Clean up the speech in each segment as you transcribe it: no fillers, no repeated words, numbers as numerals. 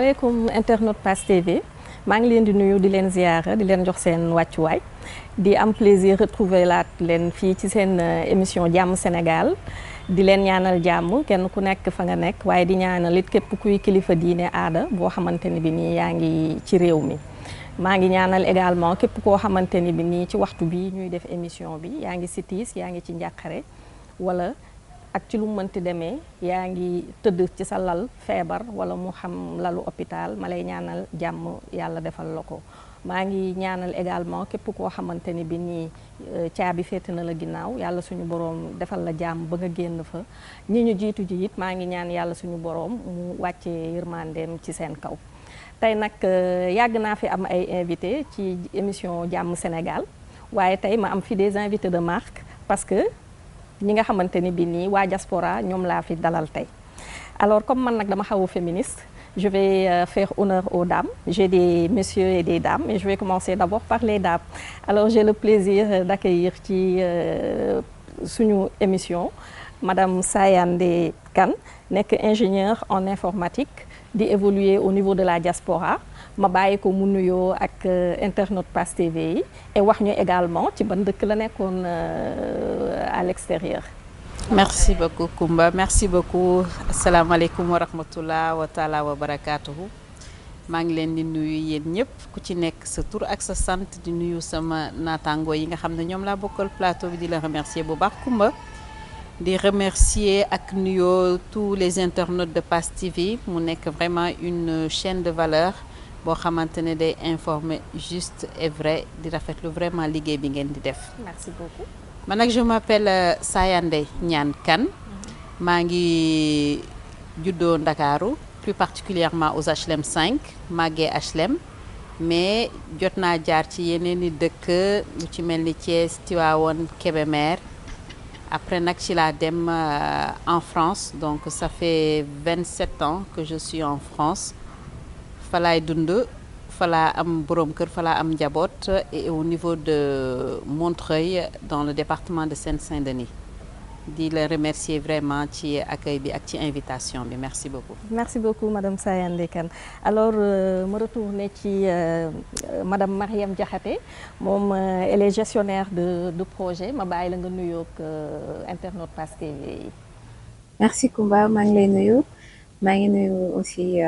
asalaamaaleykum internaute Pass TV maa ngi leen di nuyu di leen ziyaara di leen jox seen wàccuwaay di am plaisir retrouver laat leen fii ci seen émission jàmm Sénégal di leen ñaanal jàmm kenn ku nekk fa nga nekk waaye di ñaanal it képp kuy kilifa diine aada boo xamante ni bi nii yaa ngi ci réew mi. maa ngi ñaanal également képp koo xamante ni bi nii ci waxtu bi ñuy def émission bi yaa ngi si tiis yaa ngi ci njàqare wala ak ci lu mënti demee yaa ngi tëdd ci sa lal feebar wala mu xam lalu hôpital ma lay ñaanal jàmm yàlla defal la ko. maa ngi ñaanal également képp koo xamante ni bi nii caabi féete na la ginnaaw yàlla suñu boroom defal la jàmm ba nga génn fa ñi ñu jiitu ji it maa ngi ñaan yàlla suñu boroom mu wàccee yërmandeem ci seen kaw. tey nag yàgg naa fi am ay invité ci émission jàmm Sénégal waaye tey ma am fi des invités de marque parce que ñi nga xamante ni bi nii waa diaspora ñoom laa fi dalal tey. alors comme man nag dama xaw a féministe je vais faire honneur aux dames. J'ai des messieurs et des dames et je vais commencer d'abord par les dames. Alors j'ai le plaisir d'accueillir ci suñu émission Madame Sayandé Kane nekk ingénieure en informatique di évoluer au niveau de la diaspora ma bàyyi ko mu nuyoo ak internaute Pass TV yi et wax ñu également ci ban dëkk la nekkoon à l'extérieur. Merci beaucoup Koumba, merci beaucoup. Asalaamaaleykum wa rahmatullah wa taala wa barakatuhu. maa ngi leen di nuyu yéen ñëpp ku ci nekk sa tur ak sa sant di nuyu sama naataangoo yi nga xam ne ñoom laa bokkal plateau bi di la remercier bu baax Koumba. di remercier ak nuyoo tous les internautes de Pass TV mu nekk vraiment une chaîne de valeur boo xamante ne day informer juste et vrai di rafetlu vraiment liggéey bi ngeen di def. Merci beaucoup. man nag je m'appelle Sayandé Niane Kane maa ngi juddoo Ndakaaru plus particulièrement aux HLM 5 màggee HLM mais jot naa jaar ci yeneen i dëkk lu ci mel ni Thiès Tivaouane Kébémer après nag ci laa dem en France donc ça fait 27 ans que je suis en France fa laay dund fa laa am boroom kër fa laa am njaboot et au niveau de Montreuil dans le département de Seine-Saint-Denis di la remercier vraiment ci accueil bi ak ci invitation bi merci beaucoup. Merci beaucoup Madame Sayandé Kane alors ma retourner ci Madame Mariam Diakhaté moom elle est gestionnaire de projet ma bàyyi la nga nuyoog internaute Pass TV yi. Merci Koumba maa ngi lay nuyu. maa ngi nuyu aussi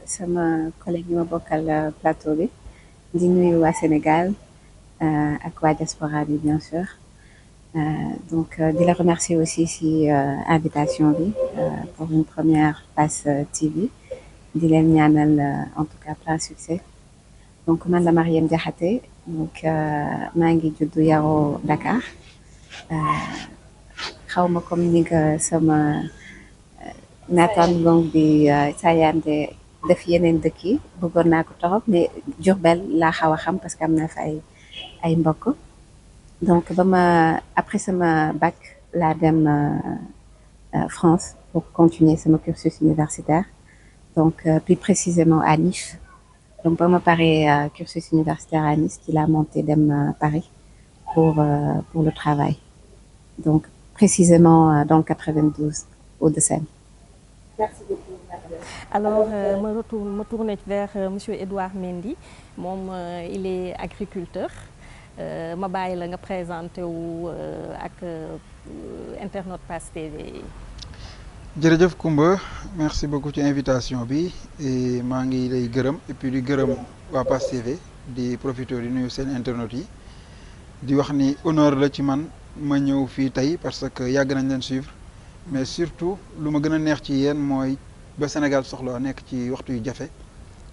sama collègue yi ma bokkal plateau bi di nuyu waa Sénégal ak waa diaspora bi bien sûr donc di la remercier aussi si invitation bi pour une première Pass TV di leen ñaanal en tout cas plein succès donc man la Mariam Diakhaté donc maa ngi juddu yaroo Dakar xaw ma comme ni nga sama naataangoom bi Sayandé def yeneen dëkk yi bëggoon naa ko torop mais Diourbel laa xaw a xam parce que am na fa ay mbokk donc après sama bac laa dem France pour continuer sama cursus universitaire donc plus précisément à Nice donc ba ma paree cursus universitaire à Nice ci laa monté dem Paris pour le travail donc précisément dans le 92 Hauts-de-Seine. Merci beaucoup. Alors ma tourne vers monsieur Edouard Mendy moom il est agriculteur ma bàyyi la nga présenté wu ak internaute Pass TV. jërëjëf Koumba merci beaucoup ci invitation bi et maa ngi lay gërëm et puis di gërëm waa Pass TV di profiter di nuyu seen internautes yi di wax ni honneur la ci man ma ñëw fii tey parce que yàgg nañ leen suivre. mais surtout lu ma gën a neex ci yéen mooy ba Sénégal soxla nekk ci waxtu yu jafe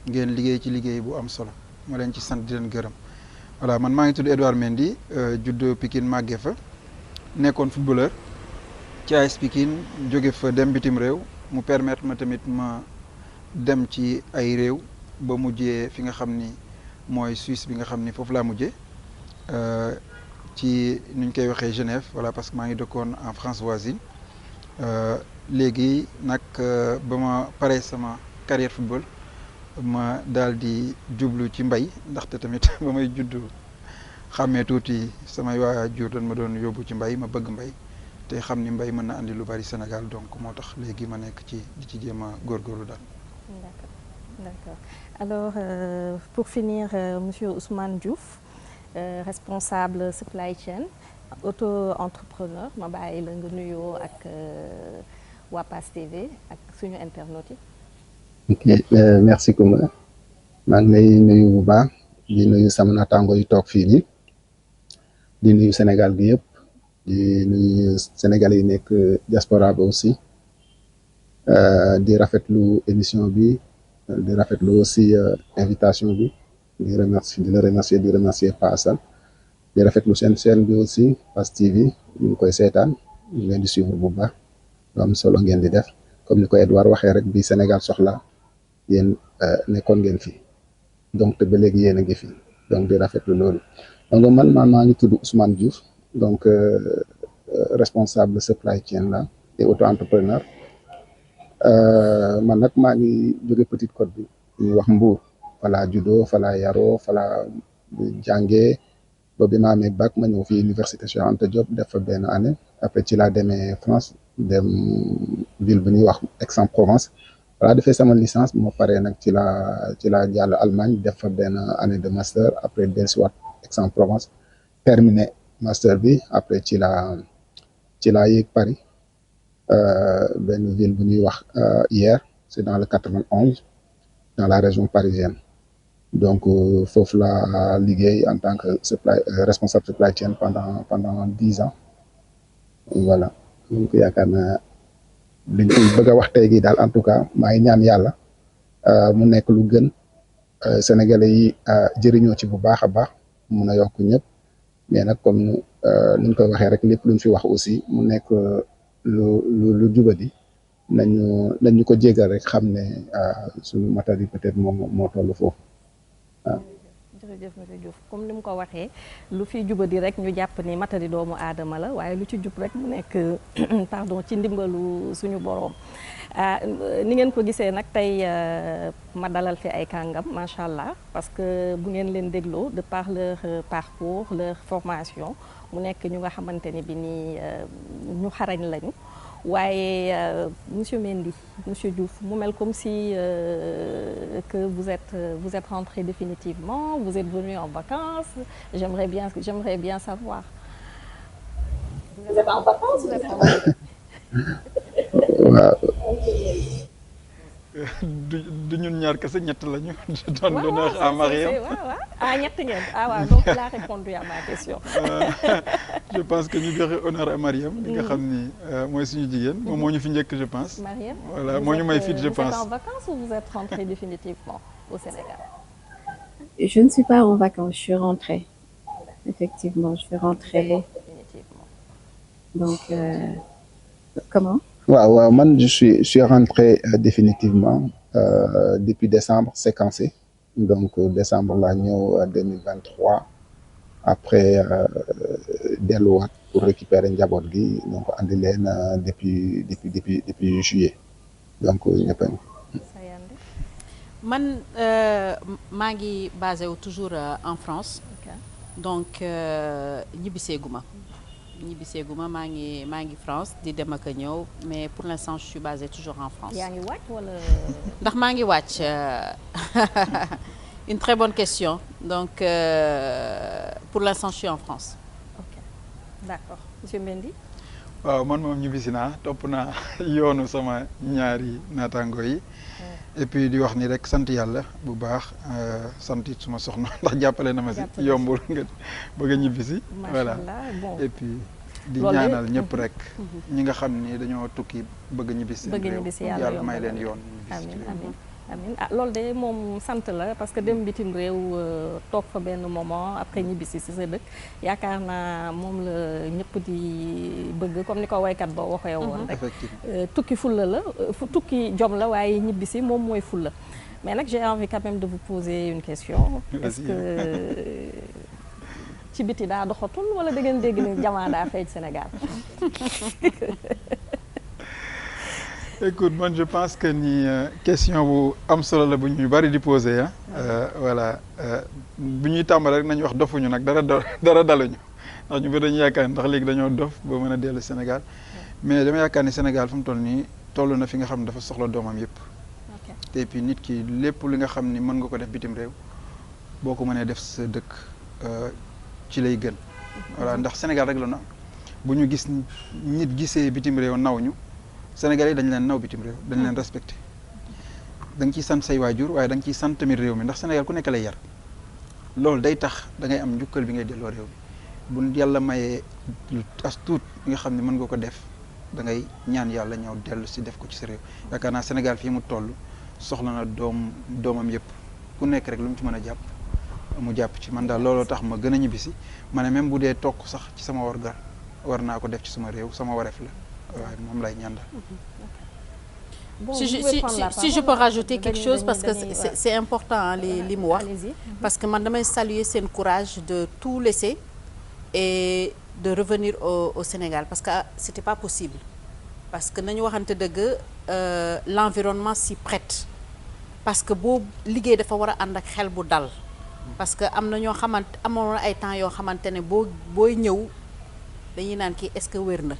ngeen liggéey ci liggéey bu am solo ma leen ci sant di leen gërëm voilà man maa ngi tudd Edouard Mendy judd Pikine màggee fa nekkoon footballeur ci AS Pikine jóge fa dem bitim réew mu permettre ma tamit ma dem ci ay réew ba mujjee fi nga xam ni mooy Suisse bi nga xam ni foofu laa mujjee ci nuñ koy waxee Genève voilà parce que maa ngi dëkkoon en France voisine léegi nag ba ma paree sama carrière football ma daal di jublu ci mbay ndaxte tamit ba may juddu xàmmee tuuti samay waajur dañ ma doon yóbbu ci mbay ma bëgg mbay te xam ni mbay mën na andi lu bari Sénégal donc moo tax léegi ma nekk ci di ci jéem a góorgóorlu daal. D'accord. D'accord. Alors, pour finir, monsieur Ousmane Diouf, responsable supply chain, auto-entrepreneur, ma bàyyi la nga nuyoo ak waa Pass TV ak suñu internautes yi. ok merci Coumba maa ngi lay nuyu bu baax di nuyu sama naataango yu toog fii nii di nuyu Sénégal bi yëpp di nuyu Sénégal yi nekk diaspora bi aussi di rafetlu émission bi di rafetlu aussi invitation bi di remercier Pa Assane di rafetlu seen chaîne bi aussi Pass TV ñu ngi koy seetaan ñu leen di suivre bu baax lu am solo ngeen di def comme ni ko Edouard waxee rek bi Sénégal soxla yéen nekkoon ngeen fi donc te ba léegi yéen a ngi fi donc di rafetlu loolu donc man maa ngi tudd Ousmane Diouf donc responsable supply chain la et auto-entrepreneur man nag maa ngi jóge Petite Côte bi ñuy wax Mbour falaa juddoo falaa yaroo falaa jàngee ba bi ma amee bac ma ñëw fii université Cheikh Anta Diop def fa benn année après ci laa demee France dem ville bu ñuy wax Aix-en-Provence voilà defee sama licence bu ma paree nag ci laa jàll Allemagne def fa benn année de master après dellusiwaat Aix-en-Provence terminé master bi après ci laa yéeg Paris benn ville bu ñuy wax Hyères c'est dans le 91 dans la région parisienne donc foofu la liggéey en tant que responsable supply chain pendant 10 ans voilà donc yaakaar naa liñ koy bëgg a wax tey gi daal en tout cas maa ngi ñaan yàlla mu nekk lu gën sénégalais yi jëriñoo ci bu baax a baax mun a yokk ñëpp mais nag comme niñ koy waxee rek lépp luñ fi wax aussi mu nekk lu jubadi nañu ko jégal rek xam ne suñu matari peut-être moo toll foofu waaw. jërëjëf monsieur Diouf comme ni mu ko waxee lu fi jubadi rek ñu jàpp ni matari doomu aadama la waaye lu ci jub rek mu nekk pardon ci ndimbalu suñu boroom ni ngeen ko gisee nag tey ma dalal fi ay kàngam macha allah parce que bu ngeen leen dégloo de par leur parcours leur formation mu nekk ñu nga xamante ni bi ni ñu xarañ lañu waaye monsieur Mendy monsieur Diouf mu mel comme si que vous êtes rentré définitivement, vous êtes venu en vacances. J'aimerais bien savoir. Vous êtes en vacances ou vous êtes en vacances? waaw. du ñun ñaar kese ñett lañu. doon honneur à Mariam. ñett ngeen waaw donc il a répondu à ma question. Je pense que ñu joxe honneur à Mariam. li nga xam ni mooy suñu jigéen. moom moo ñu fi njëkk je pense. Mariam voilà moo ñu may fit je pense. Vous êtes en vacances ou vous êtes rentré définitivement au Sénégal? Je ne suis pas en vacances, je suis rentrée. Effectivement, je suis rentrée. Définitivement. Donc, comment? waaw man je suis rentré définitivement depuis décembre séquencé donc décembre laa ñëw 2023 après delluwaat pour récupérer njaboot gi donc andi leen depuis juillet donc ñëpp man maa ngi basé wu toujours en France. Okay. Donc ñibbiseeguma maa ngi France di dem ak a ñëw mais pour l'instant je suis basée toujours en France. yaa ngi wàcc wala. ndax maa ngi wàcc une très bonne question donc pour l'instant je suis en France. Ok d'accord monsieur Mendy. waaw man moom ñibbisi naa topp naa yoonu sama ñaari naataango yi. et puis di wax ni rek sant yàlla bu baax sant it suma soxna ndax jàppale na ma si yombul nga bëgg a ñibbisi. voilà bon. et puis di ñaanal ñëpp rek. ñi nga xam ni dañoo tukki bëgg ñibbisi seen réew yàlla may leen yoon. amiin amiin loolu de moom sant la parce que dem bitim réew toog fa benn moment après ñibbisi si sa dëkk yaakaar naa moom la ñëpp di bëgg comme ni ko waykat ba waxee woon rek. tukki fulla la tukki jom la waaye ñibbisi moom mooy fulla mais nag j'ai envie quand même de vous poser une question. Est-ce que ci biti daa doxatul wala da ngeen dégg ni jamaa daa feeñ Sénégal. Écoute man je pense que ni question bu am solo la bu ñuy bari di poser voilà bu ñuy tàmbali rek nañu wax dofuñu nag dara daluñu ndax ñu bëri dañu yaakaar ndax léegi dañoo dof ba mën a dellu Sénégal mais dama yaakaar ni Sénégal fu mu toll nii toll na fi nga xam ne dafa soxla doomam yëpp. et puis nit ki lépp li nga xam ni mën nga ko def bitim réew boo ko mënee def sa dëkk ci lay gën. voilà ndax Sénégal rek la na bu ñu gis nit gisee bitim réew naw ñu Sénégalais dañ leen naw bitim réew dañ leen respecté da nga ciy sant say waajur waaye da nga ciy sant tamit réew mi ndax Sénégal ku nekk lay yar loolu day tax da ngay am njukkal bi ngay delloo réew mi bu yàlla mayee as tuut nga xam ne mën nga ko def da ngay ñaan yàlla ñëw dellu si def ko ci sa réew yaakaar naa Sénégal fii mu toll soxla na doomam yëpp ku nekk rek lu mu ci mën a jàpp mu jàpp ci man daal looloo tax ma gën a ñibbisi ma ne même bu dee tokk sax ci sama war naa ko def ci sama réew sama wareef la waaye moom lay ñaan daal. Bon, si je peux rajouter quelque chose parce que c'est important li mu wax parce que man damay saluer seen courage de tout laisser et de revenir au Sénégal parce que c'était pas possible parce que nañu waxante dëgg l'environnement s'y prête parce que boo liggéey dafa war a ànd ak xel bu dal parce que am na ñoo xamante amoon ay temps yoo xamante ne booy ñëw dañuy naan kii est-ce que wér na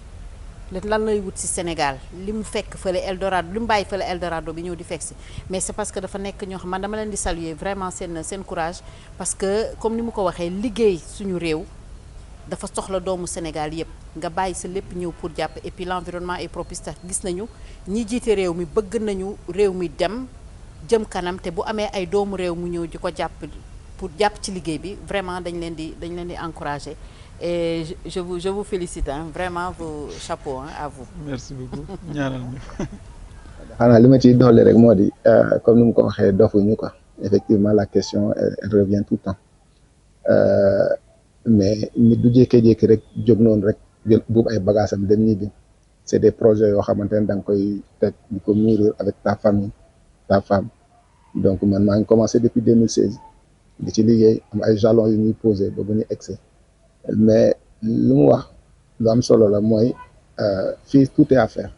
lan lay wut ci Sénégal li mu fekk fële Eldorado li mu bàyyi fële Eldorado bi ñëw di fekk si mais c'est parce que dafa nekk ñoo xam man dama leen di saluer vraiment seen courage parce que comme ni mu ko waxee liggéey suñu réew dafa soxla doomu Sénégal yëpp nga bàyyi sa lépp ñëw pour jàpp et puis l'environnement est propice gis nañu ñi jiite réew mi bëgg nañu réew mi dem jëm kanam te bu amee ay doomu réew mu ñëw di ko jàpp pour jàpp ci liggéey bi vraiment dañ leen di encourager et je vous félicite vraiment vos chapeaux à vous. merci beaucoup ñaanal ñu. xanaa li ma ciy dolli rek moo di comme ni mu ko waxee dofuñu quoi effectivement la question elle revient tout le temps mais nit du jékkee-jékki rek jóg noonu rek jël buub ay bagages am dem ñibbi c'est des projets yoo xamante ne da nga koy teg di ko mûrir avec ta famille ta femme donc man maa ngi commencé depuis 2016 di ci liggéey am ay jalons yu ñuy posé ba bu ñu egsi mais lu mu wax lu am solo la mooy fii tout est à faire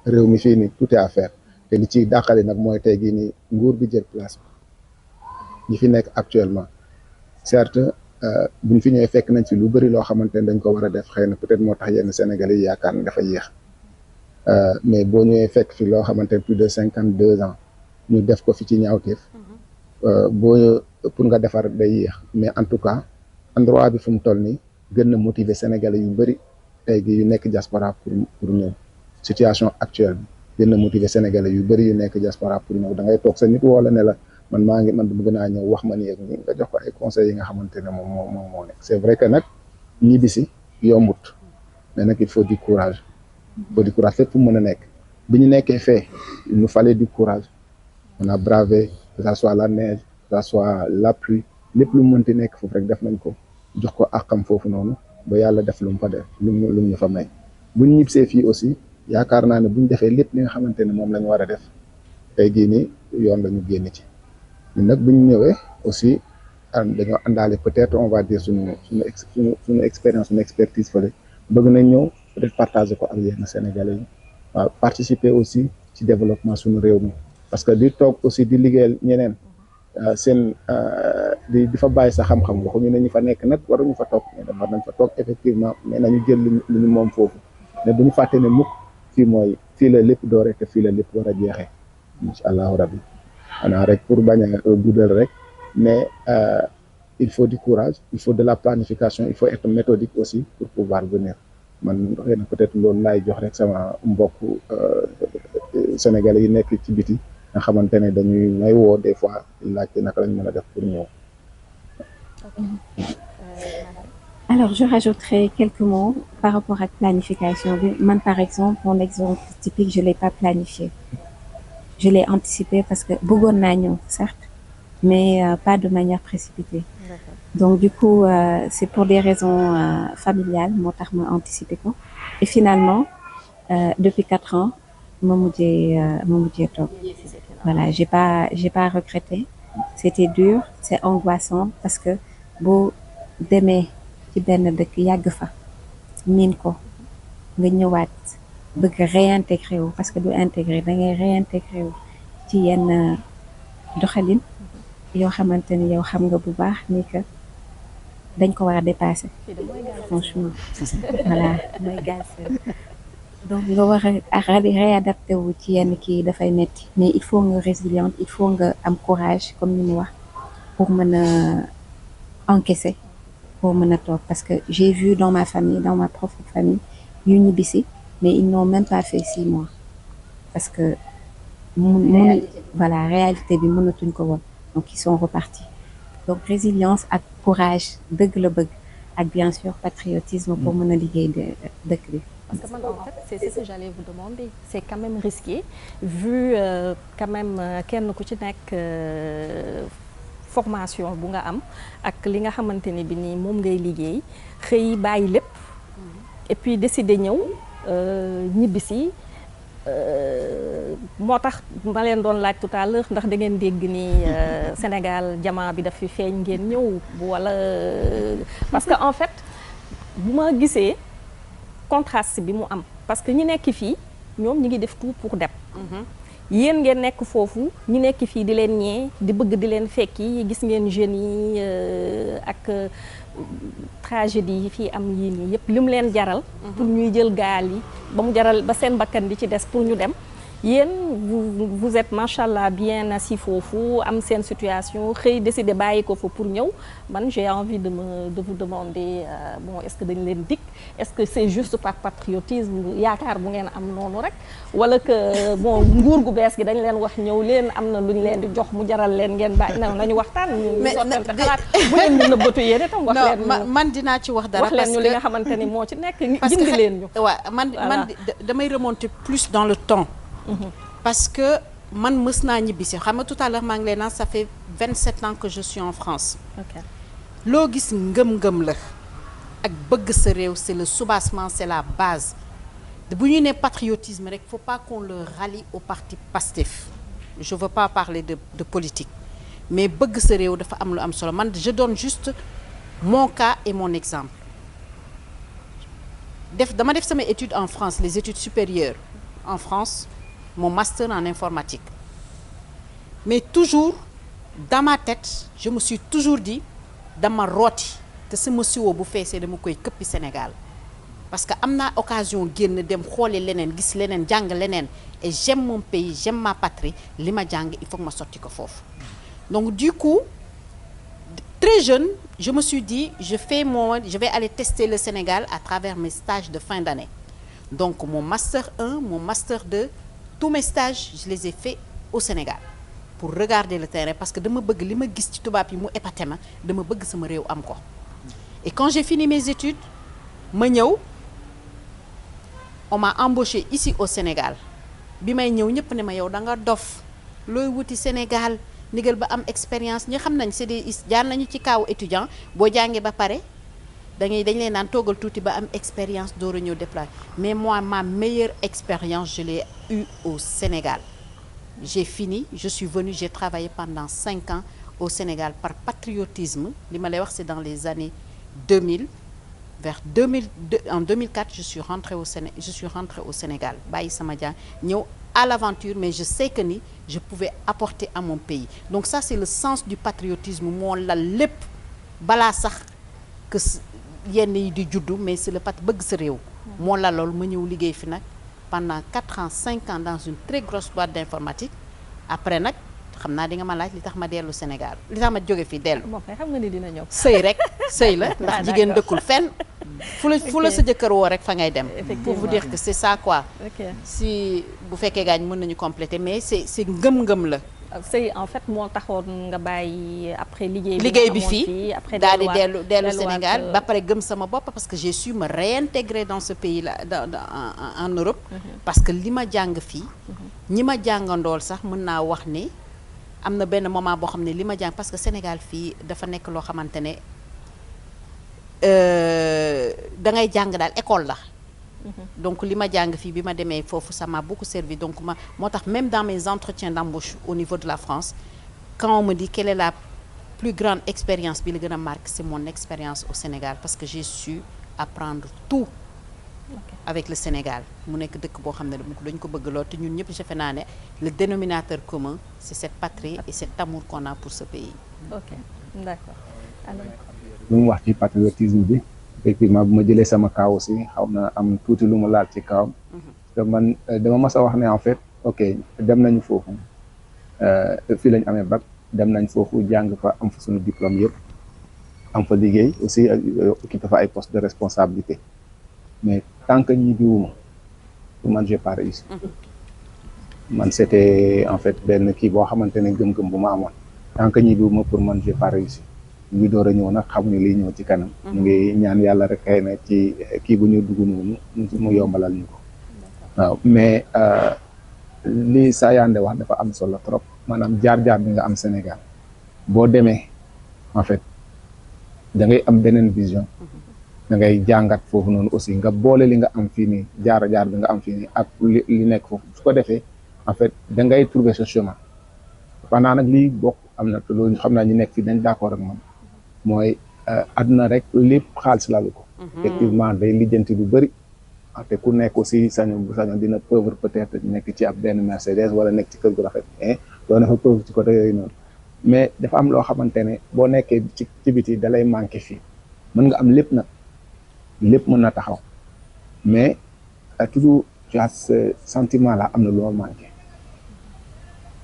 réew mi fii nii tout est à faire te li ci dàqali nag mooy tey gii nii nguur bi jël place ñi fi nekk actuellement certes buñ fi ñëwee fekk nañ fi lu bëri loo xamante ne dañ ko war a def xëy na peut-être moo tax yenn Sénégalais yi yaakaar ne dafa yéex mais boo ñëwee fekk fi loo xamante ne plus de 52 ans ñu def ko fi ci ñaawteef boo pour nga defar day yéex mais en tout cas endroit bi fu mu toll nii gën na motiver Sénégalais yu bëri tey gi yu nekk diaspora pour ñëw situation actuelle bi gën na motiver Sénégalais yu bëri yu nekk diaspora pour ñëw da ngay toog sa nit woo la ne la man bëgg naa ñëw wax ma ni ak ni nga jox ko ay conseils yi nga xamante ne moom moo nekk c'est vrai que nag ñibbisi yombut mais nag il faut du courage fépp fu mën a nekk bi ñu nekkee fee il nous fallait du courage on a bravé que ça soit la neige que ça soit la pluie lépp lu mu mënti nekk foofu rek def nañ ko jox ko àqam foofu noonu ba yàlla def lu mu fa def lu mu ñu fa may bu ñu ñibbisee fii aussi yaakaar naa ne bu ñu defee lépp li nga xamante ne moom la ñu war a def tey jii nii yoon la ñu génn ci ñun nag bu ñu ñëwee aussi dañoo àndaale peut-être on va dire suñu expérience suñu expertise fële bëgg nañ ñëw peut-être partager ko ak yenn Sénégalais yi waaw participer aussi ci développement suñu réew mi parce que di toog aussi di liggéeyal ñeneen seen di fa bàyyi sa xam-xam waxuñu ne ñu fa nekk nag waruñu fa toog mais war nañ fa toog effectivement mais nañu jël lu ñu moom foofu mais bu ñu fàtte ne mukk fii la lépp doore te fii la lépp war a jeexee incha allahu rabbi xanaa rek pour bañ a guddal rek mais il faut du courage il faut de la planification il faut être méthodique aussi pour pouvoir venir man xëy na peut-être loolu laay jox rek sama mbokk sénégalais yi nekk ci biti nga xamante ne dañuy may woo des fois laajte naka lañ mën a def pour ñëw. Alors, je rajouterai quelques mots par rapport à la planification. Man, par exemple, mon exemple typique, je ne l'ai pas planifié. Je l'ai anticipé parce que bëggoon naa ñëw, certes, mais pas de manière précipitée. Donc, du coup, c'est pour des raisons familiales, moo tax ma anticipé ko. Et finalement, depuis 4 ans, ma mujjee toog. Voilà, j'ai pas regretté. C'était dur, c'est angoissant parce que boo demee ci benn dëkk yàgg fa miin ko nga ñëwaat bëgg réintégrer wu parce que du intégrer da ngay réintégrer wu ci yenn doxalin yoo xamante ni yow xam nga bu baax ni que dañ ko war a dépasser franchement voilà mooy gaz donc nga war a réadapté wu ci yenn kii dafay metti mais il faut nga résiliente il faut nga am courage comme ni mu wax pour mën a encaisser pour mën a toog parce que j'ai vu dans ma famille dans ma propre famille yu ñibbisi mais ils n'ont même pas fait 6 mois parce que voilà réalité bi mënatuñ ko woon donc ils sont repartis donc résilience ak courage dëgg la bëgg ak bien sûr patriotisme pour mën a liggéey dëkk bi. Parce que en fait, c'est ce que j'allais vous demander. C'est quand même risqué, vu quand même kenn ku ci nekk formation bu nga am ak li nga xamante ni bi nii moom ngay liggéey xëy bàyyi lépp et puis décider ñëw ñibbisi moo tax ma leen doon laaj tout à l'heure ndax da ngeen dégg ni Sénégal jamaa bi daf fi feeñ ngeen ñëw wala parce que en fait bu ma gisee contraste bi mu am parce que ñi nekk fii ñoom ñi ngi def tout pour dem yéen ngeen nekk foofu ñi nekk fii di leen ñee di bëgg di leen fekki gis ngeen jeunes yi ak tragédie yi fii am yii nii yëpp li mu leen jaral pour ñuy jël gaal yi ba mu jaral ba seen bakkan di ci des pour ñu dem yéen vous êtes machallah bien assis foofu am seen situation xëy décider bàyyi ko fa pour ñëw man j'ai envie de vous demander bon est-ce que dañ leen dikk est-ce que c'est juste par patriotisme yaakaar bu ngeen am noonu rek wala que bon nguur gu bees gi dañ leen wax ñëw leen am na lu ñu leen di jox mu jaral leen ngeen bàyyi nañu waxtaan ñu sottante xalaat bu leen ñu nëbbatu yéen itam wax leen man dinaa ci wax dara wax leen ñu li nga xamante ni moo ci nekk gindi leen ñu waaw man damay remonter plus dans le temps. Parce que man mës naa ñibbisi xam nga tout à l'heure maa ngi leen naan ça fait 27 ans que je suis en France. ok loo gis ngëm-ngëm la ak bëgg sa réew c'est le soubassement c'est la base bu ñu nee patriotisme rek faut pas qu'on le rallie au parti Pastef je veux pas parler de politique mais bëgg sa réew dafa am lu am solo man je donne juste mon cas et mon exemple dama def sama étude en France les études supérieures en France mon master en informatique mais toujours dans ma tête je me suis toujours dit dama rooti te sama siwo bu feesee dama koy këppi Sénégal parce que am naa occasion génn dem xooli leneen gis leneen jàng leneen et j'aime mon pays j'aime ma patrie li ma jàng il faut que ma sotti ko foofu donc du coup très jeune je me suis dit je vais aller tester le Sénégal à travers mes stages de fin d'année donc mon master 1 mon master 2 tous mes stages je les ai faits au Sénégal pour regarder le terrain parce que dama bëgg li ma gis ci tubaab yi mu épaté ma dama bëgg sama réew am ko et quand j'ai fini mes études ma ñëw on m'a embauché ici au Sénégal bi may ñëw ñëpp ne ma yow da nga dof looy wuti Sénégal ndigal ba am expérience ñi xam nañ c'est des jaar nañu ci kaaw étudiant boo jàngee ba pare dañ leen naan toogal tuuti ba am expérience door a ñëw déplacer mais moi ma meilleure expérience je l'ai eue au Sénégal j'ai fini je suis venue j'ai travaillé pendant 5 ans au Sénégal par patriotisme li ma lay wax c'est dans les années 2000 vers 2002 en 2004 je suis rentrée au Sénégal bàyyi sama jàng ñëw à l'aventure mais je sais que ni je pouvais apporter à mon pays donc ça c'est le sens du patriotisme moo la lépp balaa sax que yenn yi di juddu mais c'est le bëgg sa réew moo la loolu ma ñëw liggéey fi nag pendant 4 ans 5 ans dans une très grosse boîte d'informatique après nag xam naa di nga ma laaj li tax ma dellu Sénégal li tax ma jóge fii dellu xam nga ni dina ñëw sëy rek sëy la ndax jigéen dëkkul fenn fu la sa jëkkër woo rek fa ngay dem pour vous dire que c'est ça quoi si bu fekkee gaañ mën nañu compléter mais c'est ngëm-ngëm la sëy en fait moo taxoon nga bàyyi après liggéey bi fii daal di dellu Sénégal ba pare gëm sama bopp parce que j'ai su me réintégrer dans ce pays là en Europe parce que li ma jàng fii ñi ma jàngandool sax mën naa wax ni am na benn moment boo xam ne li ma jàng parce que Sénégal fii dafa nekk loo xamante ne da ngay jàng daal école la donc li ma jàng fii bi ma demee foofu ça m'a beaucoup servi donc moo tax même dans mes entretiens d'embauche au niveau de la France quand on me dit quelle est la plus grande expérience bi la gën a marqué c'est mon expérience au Sénégal parce que j'ai su apprendre tout avec le Sénégal mu nekk dëkk boo xam ne dañ ko bëgg lool te ñun ñëpp defe naa ne le dénominateur commun c'est cette patrie et cet amour qu'on a pour ce pays. ok d'accord alors. lu mu wax ci patriotisme bi effectivement bu ma jëlee sama kaaw aussi xaw na am tuuti lu mu laal ci kawam que man dama mas a wax ne en fait ok dem nañu foofu fii lañ amee bac dem nañ foofu jàng fa am fa suñu diplôme yëpp am fa liggéey aussi occupé fa ay poste de responsabilité mais tant que ñibbiwuma pour man j'ai pas réussi man c'était en fait benn kii boo xamante ne gëm-gëm bu ma amoon tant que ñibbiwuma pour man j'ai pas réussi ñu door a ñëw nag xamuñu liy ñëw ci kanam ñu ngi ñaan yàlla rek xëy na ci kii bu ñu dugg noonu mu yombalal ñu ko waaw mais li Sayandé wax dafa am solo trop maanaam jaar-jaar bi nga am Sénégal boo demee en fait da ngay am beneen vision da ngay jàngat foofu noonu aussi nga boole li nga am fii nii jaar bi nga am fii nii ak li nekk foofu su ko defee en fait da ngay trouver ce chemin pendant nag lii bokk am na te loolu xam naa ñu nekk fii dañ d'accord ak man mooy àdduna rek lépp xaalis lalu ko effectivement day lijjanti lu bëri te ku nekk aussi saño dina pauvre peut-être nekk ci ab benn Mercedes wala nekk ci kër gu rafet mais doo ne fa pauvre ci côté yooyu noonu mais dafa am loo xamante ne boo nekkee ci biti da lay manqué fii mën nga am lépp nag lépp mën na taxaw mais toujours tu as ce sentiment là am na loo manqué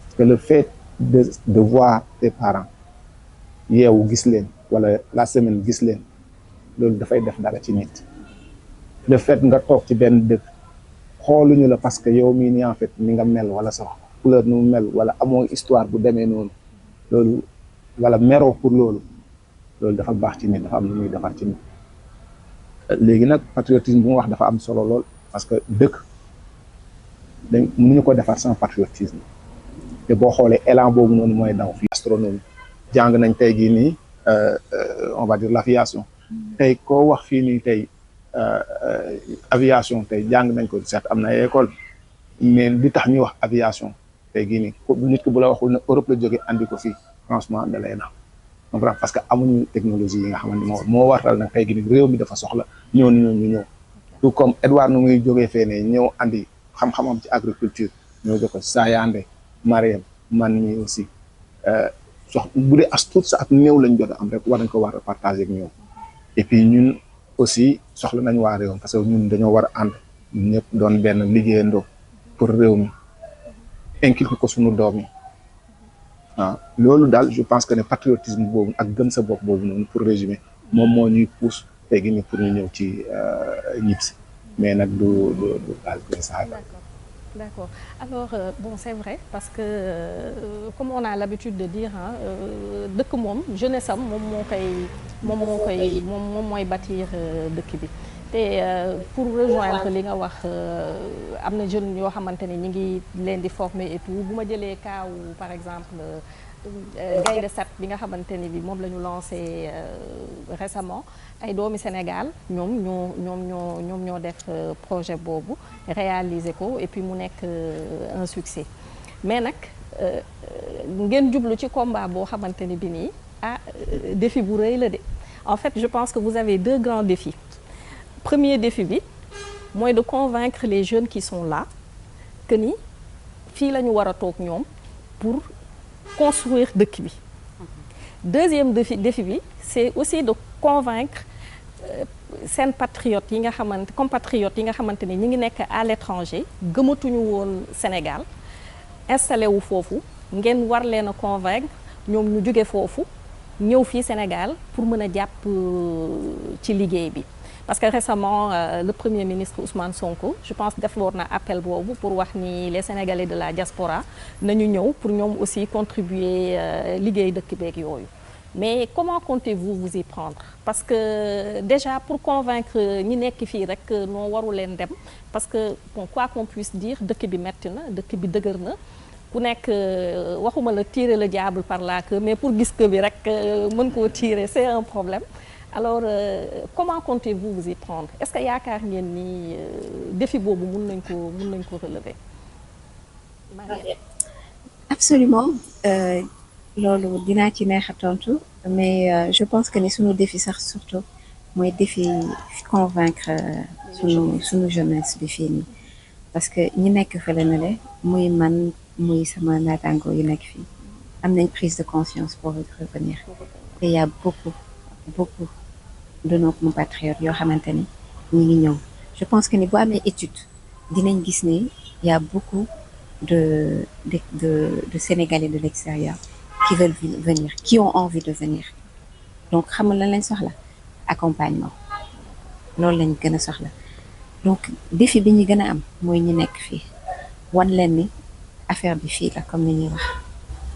parce que le fait de voir tes parents yeewu gis leen wala la semaine gis leen loolu dafay def dara ci nit le fait nga toog ci benn dëkk xooluñu la parce que yow mii nii en fait ni nga mel wala sa couleur nu mu mel wala amoo histoire bu demee noonu loolu wala meroo pour loolu dafa baax ci nit dafa am lu muy defar ci nit léegi nag patriotisme bu mu wax dafa am solo lool parce que dëkk dañ mënuñu ko defar sans patriotisme te boo xoolee élan boobu noonu mooy daw fii astronomie jàng nañ tey jii nii on va dire l'aviation tey koo wax fii nii tey aviation tey jàng nañ ko certes am na ay école mais li tax ñuy wax aviation tey gii nii nit ki bu la waxul ne Europe la jóge andi ko fii franchement da lay nax comprendre parce que amuñu technologie yi nga xamante moo waral nag tey gii nii réew mi dafa soxla ñëw ni ñu ñëw tout comme Edouard nu muy jógee fee ne ñëw andi xam-xamam ci agriculture ñoo jox ko Sayandé Mariam man ñi aussi bu dee as tuut sa ak néew lañ jot a am rek war nañ ko war a partager ak ñoom et puis ñun aussi soxla nañ waa réewam parce que ñun dañoo war a ànd ñun ñëpp doon benn liggéeyandoo pour réew mi inculquer ko suñu doom yi waaw loolu daal je pense que ne patriotisme boobu ak gëm sa bopp boobu noonu pour résumer moom moo ñuy pousse tey gi ni pour ñu ñëw ci ñibbisi mais nag du daal ça. D'accord. Alors, bon, c'est vrai, parce que, comme on a l'habitude de dire, dëkk moom jeunesse am moom mooy bâtir dëkk bi te pour rejoindre li nga wax am na jeunes yoo xamante ne ñi ngi leen di former et tout bu ma jëlee kaaw par exemple Gaynde Sat bi nga xamante ne bi moom la ñu lancé récemment ay doomi Sénégal ñoom ñoo def projet boobu réaliser ko et puis mu nekk un succès mais nag ngeen jublu ci combat boo xamante ne bi nii défi bu rëy la de en fait je pense que vous avez deux grands défis premier défi bi mooy de convaincre les jeunes qui sont là que ni fii la ñu war a toog ñoom pour construire dëkk bi deuxième défi bi c'est aussi de convaincre seen patriotes yi nga xamante compatriotes yi nga xamante ne ñi ngi nekk à l'étranger gëmatuñu woon Sénégal installé wu foofu ngeen war leen a convaincre ñoom ñu jóge foofu ñëw fii Sénégal pour mën a jàpp ci liggéey bi parce que récemment le premier ministre Ousmane Sonko je pense defoon na appel boobu pour wax ni les Sénégalais de la diaspora nañu ñëw pour ñoom aussi contribuer liggéey dëkk beeg yooyu mais comment comptez-vous vous y prendre parce que déjà pour convaincre ñi nekk fii rek noo waru leen dem parce que bon quoi qu'on puisse dire dëkk bi metti na dëkk bi dëgër na ku nekk waxuma la tirer le diable par la queue mais pour gis que bi rek mën koo tirer c'est un problème alors comment comptez-vous vous y prendre est-ce que yaakaar ngeen ni défi boobu mën nañ ko relever. Absolument loolu dinaa ci neex a tontu mais je pense que ni sunu défi sax surtout mooy défi convaincre sunu jeunesse bi fii nii parce que ñi nekk fële na le muy man muy sama naataango yu nekk fii am nañ prise de conscience pour revenir et il y a beaucoup de nos compatriotes yoo xamante ni ñi ngi ñëw je pense que ni boo amee étude dinañ gis ni y a beaucoup de Sénégalais de l'extérieur qui veulent venir, qui ont envie de venir. Donc xam nga lan lañ soxla accompagnement loolu lañ gën a soxla donc défi bi ñu gën a am mooy ñi nekk fii wan leen ni affaire bi fii la comme ni ñuy wax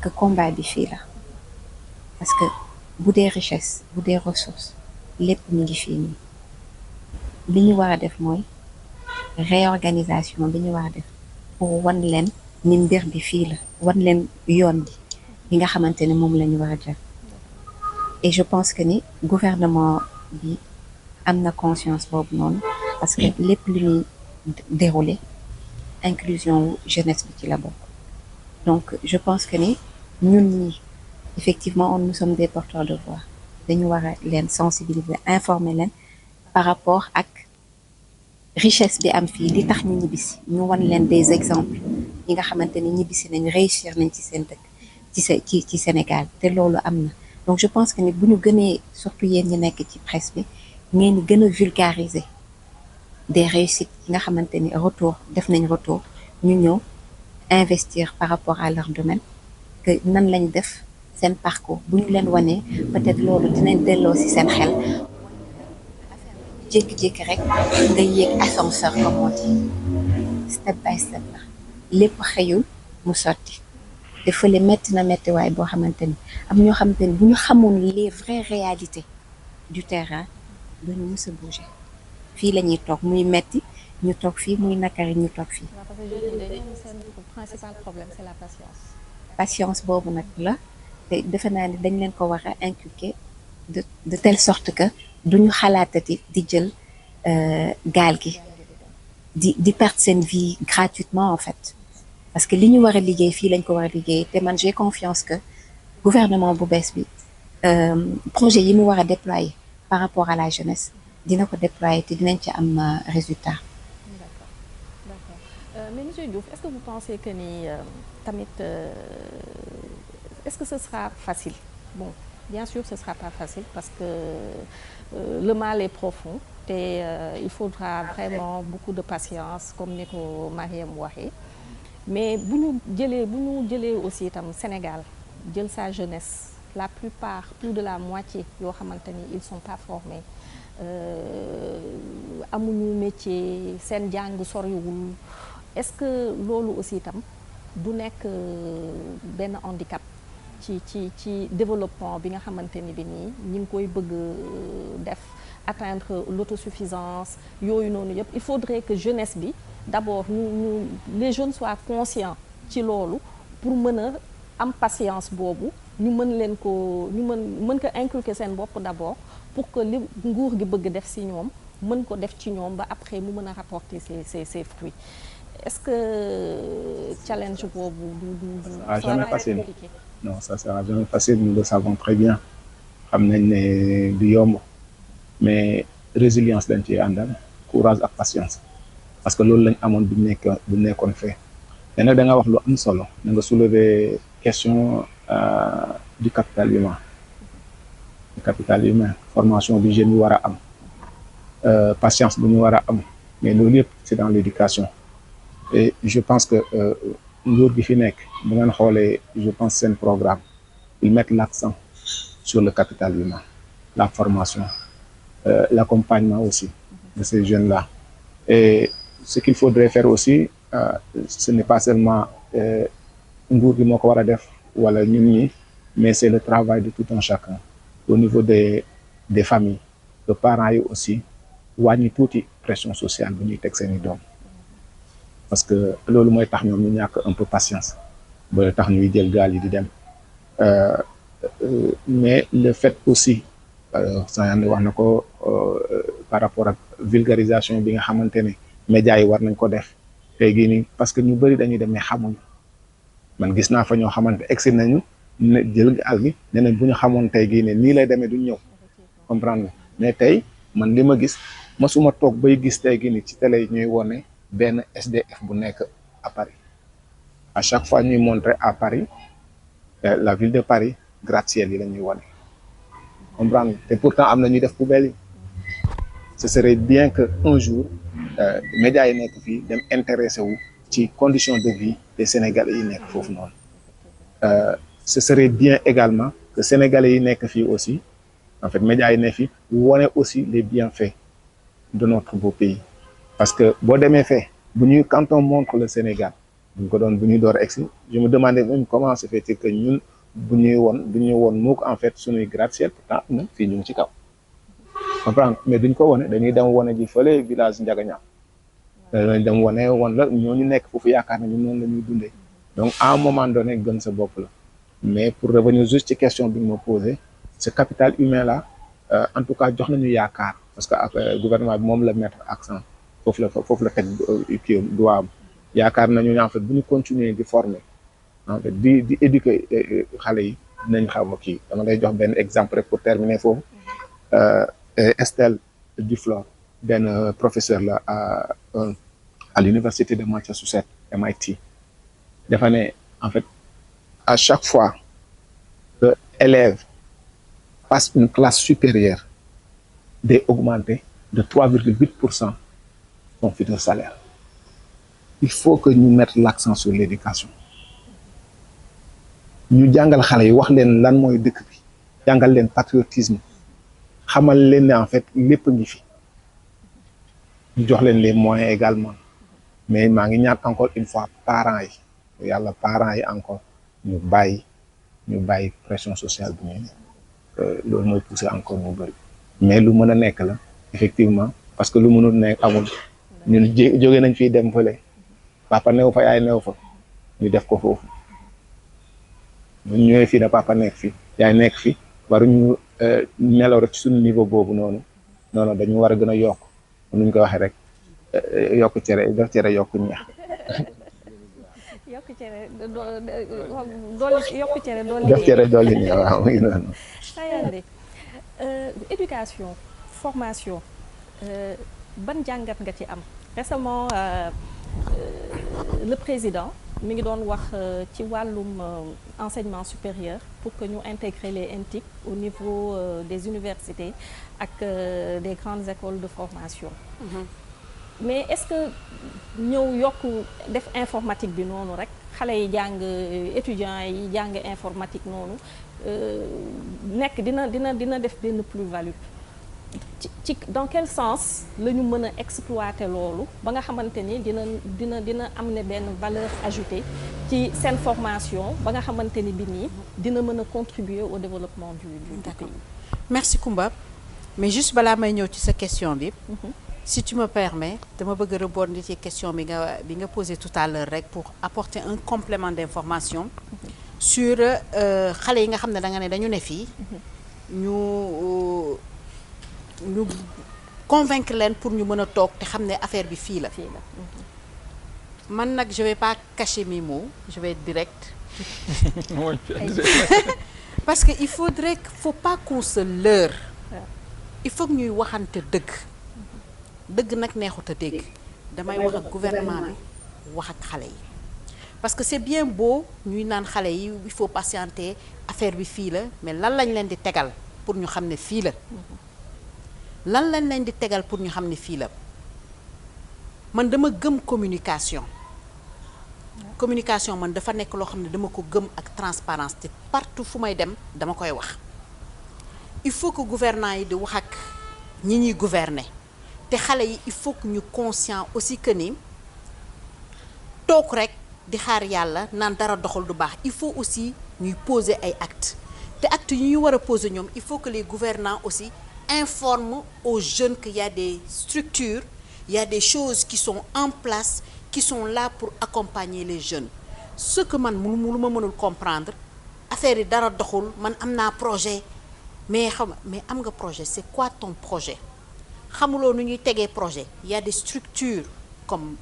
que combat bi fii la parce que bu dee richesse bu dee ressources lépp mi ngi fii nii li ñu war a def mooy réorganisation bi ñu war a def pour wan leen ni mbir bi fii la wan leen yoon bi nga xamante ne moom la ñu war a jël et je pense que ni gouvernement bi am na conscience boobu noonu parce que lépp lu ñuy dérouler inclusion jeunesse bi ci la bokk donc je pense que ni ñun ñi effectivement nous sommes des porteurs de voix dañu war a leen sensibiliser informer leen par rapport ak richesse bi am fii li tax ñu ñibbisi ñu wan leen des exemples ñi nga xamante ni ñibbisi nañ réussir nañ ci seen dëkk ci Sénégal te loolu am na donc je pense que ni bu ñu gënee surtout yéen ñi nekk ci presse bi ngeen di gën a vulgariser des réussites yi nga xamante ni retour def nañ retour ñu ñëw investir par rapport à leur domaine que nan lañ def seen parcours bu ñu leen wanee peut-être loolu dinañ delloo ci seen xel jékki-jékki rek nga yéeg ascenseur comme on dit step by step la lépp xëyul mu sotti te fële métti na méttiwaay boo xamante ni am ñoo xamante ni bu ñu xamoon les vraies réalités du terrain duñu mës a bouger fii la ñuy toog muy metti ñu toog fii muy nakari ñu toog fii. seen principal problème c'est la patience. patience boobu nag la te defe naa ni dañ leen ko war a inculquer de telle sorte que duñu xalaatati di jël gaal gi di perdre seen vie gratuitement en fait parce que li ñu war a liggéey fii lañ ko war a liggéey te man j'ai confiance que gouvernement bu bees bi projet yi mu war a déployer par rapport à la jeunesse dina ko déployer te dinañ ci am résultat. D'accord. Mais monsieur Diouf, est-ce que vous pensez que ni tamit est-ce que ce sera facile? Bon, bien sûr ce sera pas facile parce que le mal est profond te il faudra vraiment beaucoup de patience comme ni ko Mariam waxee mais bu ñu jëlee aussi itam Sénégal jël sa jeunesse la plupart plus de la moitié yoo xamante ni ils sont pas formés amuñu métier seen jàng soriwul est-ce que loolu aussi itam du nekk benn handicap ci développement bi nga xamante ni bi nii ñi ngi koy bëgg def atteindre l'autosuffisance yooyu noonu yëpp il faudrait que jeunesse bi d'abord ñu les jeunes soient conscients ci loolu pour mën a am patience boobu ñu mën ko inculquer seen bopp d'abord pour que li nguur gi bëgg def ci ñoom mën ko def ci ñoom ba après mu mën a rapporter ses fruits est-ce que challenge boobu du jamais facile non ça sera jamais facile nous le savons très bien xam nañ ne du yomb mais résilience lañ ci àndal courage ak patience parce que loolu lañ amoon bu nekkoon fee te nag da nga wax lu am solo da nga soulever question du capital humain formation bi jeunes yi war a am patience bu ñu war a am mais loolu yëpp c'est dans l'éducation et je pense que nguur gi fi nekk bu ngeen xoolee je pense seen programme ils mettent l'accent sur le capital humain la formation l'accompagnement aussi de ces jeunes-là et ce qu'il faudrait faire aussi ce n'est pas seulement nguur gi moo ko war a def wala ñun ñi mais c'est le travail de tout un chacun au niveau des familles de parents yi aussi wàññi tuuti pression sociale bu ñuy teg seeni doom parce que loolu mooy tax ñoom ñu ñàkk un peu patience ba tax ñuy jël gaal yi di dem mais le fait aussi Sayane wax na ko par rapport ak vulgarisation bi nga xamante ne médias yi war nañ ko def tey gii nii parce que ñu bëri dañuy dem mais xamuñu man gis naa fa ñoo xamante egsi nañu ne jël gaal gi ne nañ bu ñu xamoon tey gii ne nii lay demee duñ ñëw comprendre nga mais tey man li ma gis masuma toog bay gis tey gii nii ci télé yi ñuy wone benn SDF bu nekk à Paris à chaque fois ñuy montrer à Paris la ville de Paris gratte-ciel yi la ñuy wone comprendre te pourtant am na ñuy def poubelle yi ce serait bien que un jour médias yi nekk fii dem intéressé wu ci conditions de vie des Sénégalais yi nekk foofu noonu ce serait bien également que Sénégalais yi nekk fii aussi en fait médias yi nekk fii wone aussi les bienfaits de notre beau pays parce que boo demee fee bu ñuy quand on montre le Sénégal bu ñu ko doon bu ñuy door egsi je me demandais même comment se fait-il que ñun bu ñuy woon mukk en fait suñuy gratte-ciel pourtant ñun fii ñu ngi ci kaw comprendre mais duñ ko wone dañuy dem wone ji fële village Ndiagañaaw dañ dem wone woon la ñooñu nekk foofu yaakaar na ñun noonu la ñuy dundee donc à un moment donné gën sa bopp la mais pour revenir juste ci question bi nga ma posé ce capital humain là en tout cas jox nañu yaakaar parce que gouvernement bi moom la mettre accent foofu la teg kii doit am yaakaar nañu en fait bu ñu continuer di former en fait di éduquer xale yi dinañ xam kii dama lay jox benn exemple rek pour terminer foofu Estelle Duflor benn professeur la à l'université de Massachusetts MIT dafa ne en fait à chaque fois que élève passe une classe supérieure day augmenter de 3,8% son futur salaire il faut que ñu mettre l'accent sur l'éducation ñu jàngal xale yi wax leen lan mooy dëkk bi jàngal leen patriotisme xamal leen ne en fait lépp ngi fi ñu jox leen les moyens également mais maa ngi ñaan encore une fois parents yi parents yi encore ñu bàyyi pression sociale bi ñuy loolu mooy pousser encore mu bëri mais lu mën a nekk la effectivement parce que lu mënul nekk amul ñun jóge nañ fii dem fële papa neew fa yaay neew fa ñu def ko foofu bu ñu ñëwee fii da papa nekk fi yaay nekk fi waruñu nelaw rek ci suñu niveau boobu noonu dañu war a gën a yokk nuñ ko waxee rek yokk cere def cere yokk ñeex yokk cere dolli yokk cere dolli def cere dolli ñeex waaw muy noonu Sayandé éducation formation ban jàngat nga ci am récemment le président mi ngi doon wax ci wàllum enseignement supérieur pour que ñu intégrer les NTIC au niveau des universités ak des grandes écoles de formation. Mais est-ce que ñëw yokk def informatique bi noonu rek xale yi jàng étudiants yi jàng informatique noonu nekk dina def benn plus-value ci dans quel sens la ñu mën a exploiter loolu ba nga xamante ni dina am ne benn valeur ajoutée ci seen formation ba nga xamante ni bi nii dina mën a contribuer au développement du pays. Merci Koumba mais juste balaa may ñëw ci sa question bi. Si tu me permets dama bëgg a rebondir ci question bi nga posé tout à l'heure rek pour apporter un complément d'information sur xale yi nga xam ne da nga ne dañu ne fii ñu convaincre leen pour ñu mën a toog te xam ne affaire bi fii la. Man nag je vais pas cacher mes mots je vais être direct. Parce que il faut pas qu'on se leurre. Il faut que ñuy waxante dëgg nag neexut a dégg damay wax ak gouvernement bi wax ak xale yi parce que c'est bien beau ñuy naan xale yi il faut patienter affaire bi fii la mais lan lañ leen di tegal pour ñu xam ne fii la lan lañ leen di tegal pour ñu xam ne fii la man dama gëm communication man dafa nekk loo xam ne dama ko gëm ak transparence te partout fu may dem dama koy wax il faut que gouvernants yi di wax ak ñi ñuy gouverner te xale yi il faut que ñu conscient aussi que ni toog rek di xaar yàlla naan dara doxal du baax il faut aussi ñuy poser ay actes te actes yu ñu war a poser ñoom il faut que les gouvernants aussi informent aux jeunes qu'il y a des structures il y a des choses qui sont en place qui sont là pour accompagner les jeunes ce que man lu ma mënul comprendre affaire yi dara doxul man am naa projet mais am nga projet c'est quoi ton projet xamuloo nu ñuy tegee projet il y a des structures comme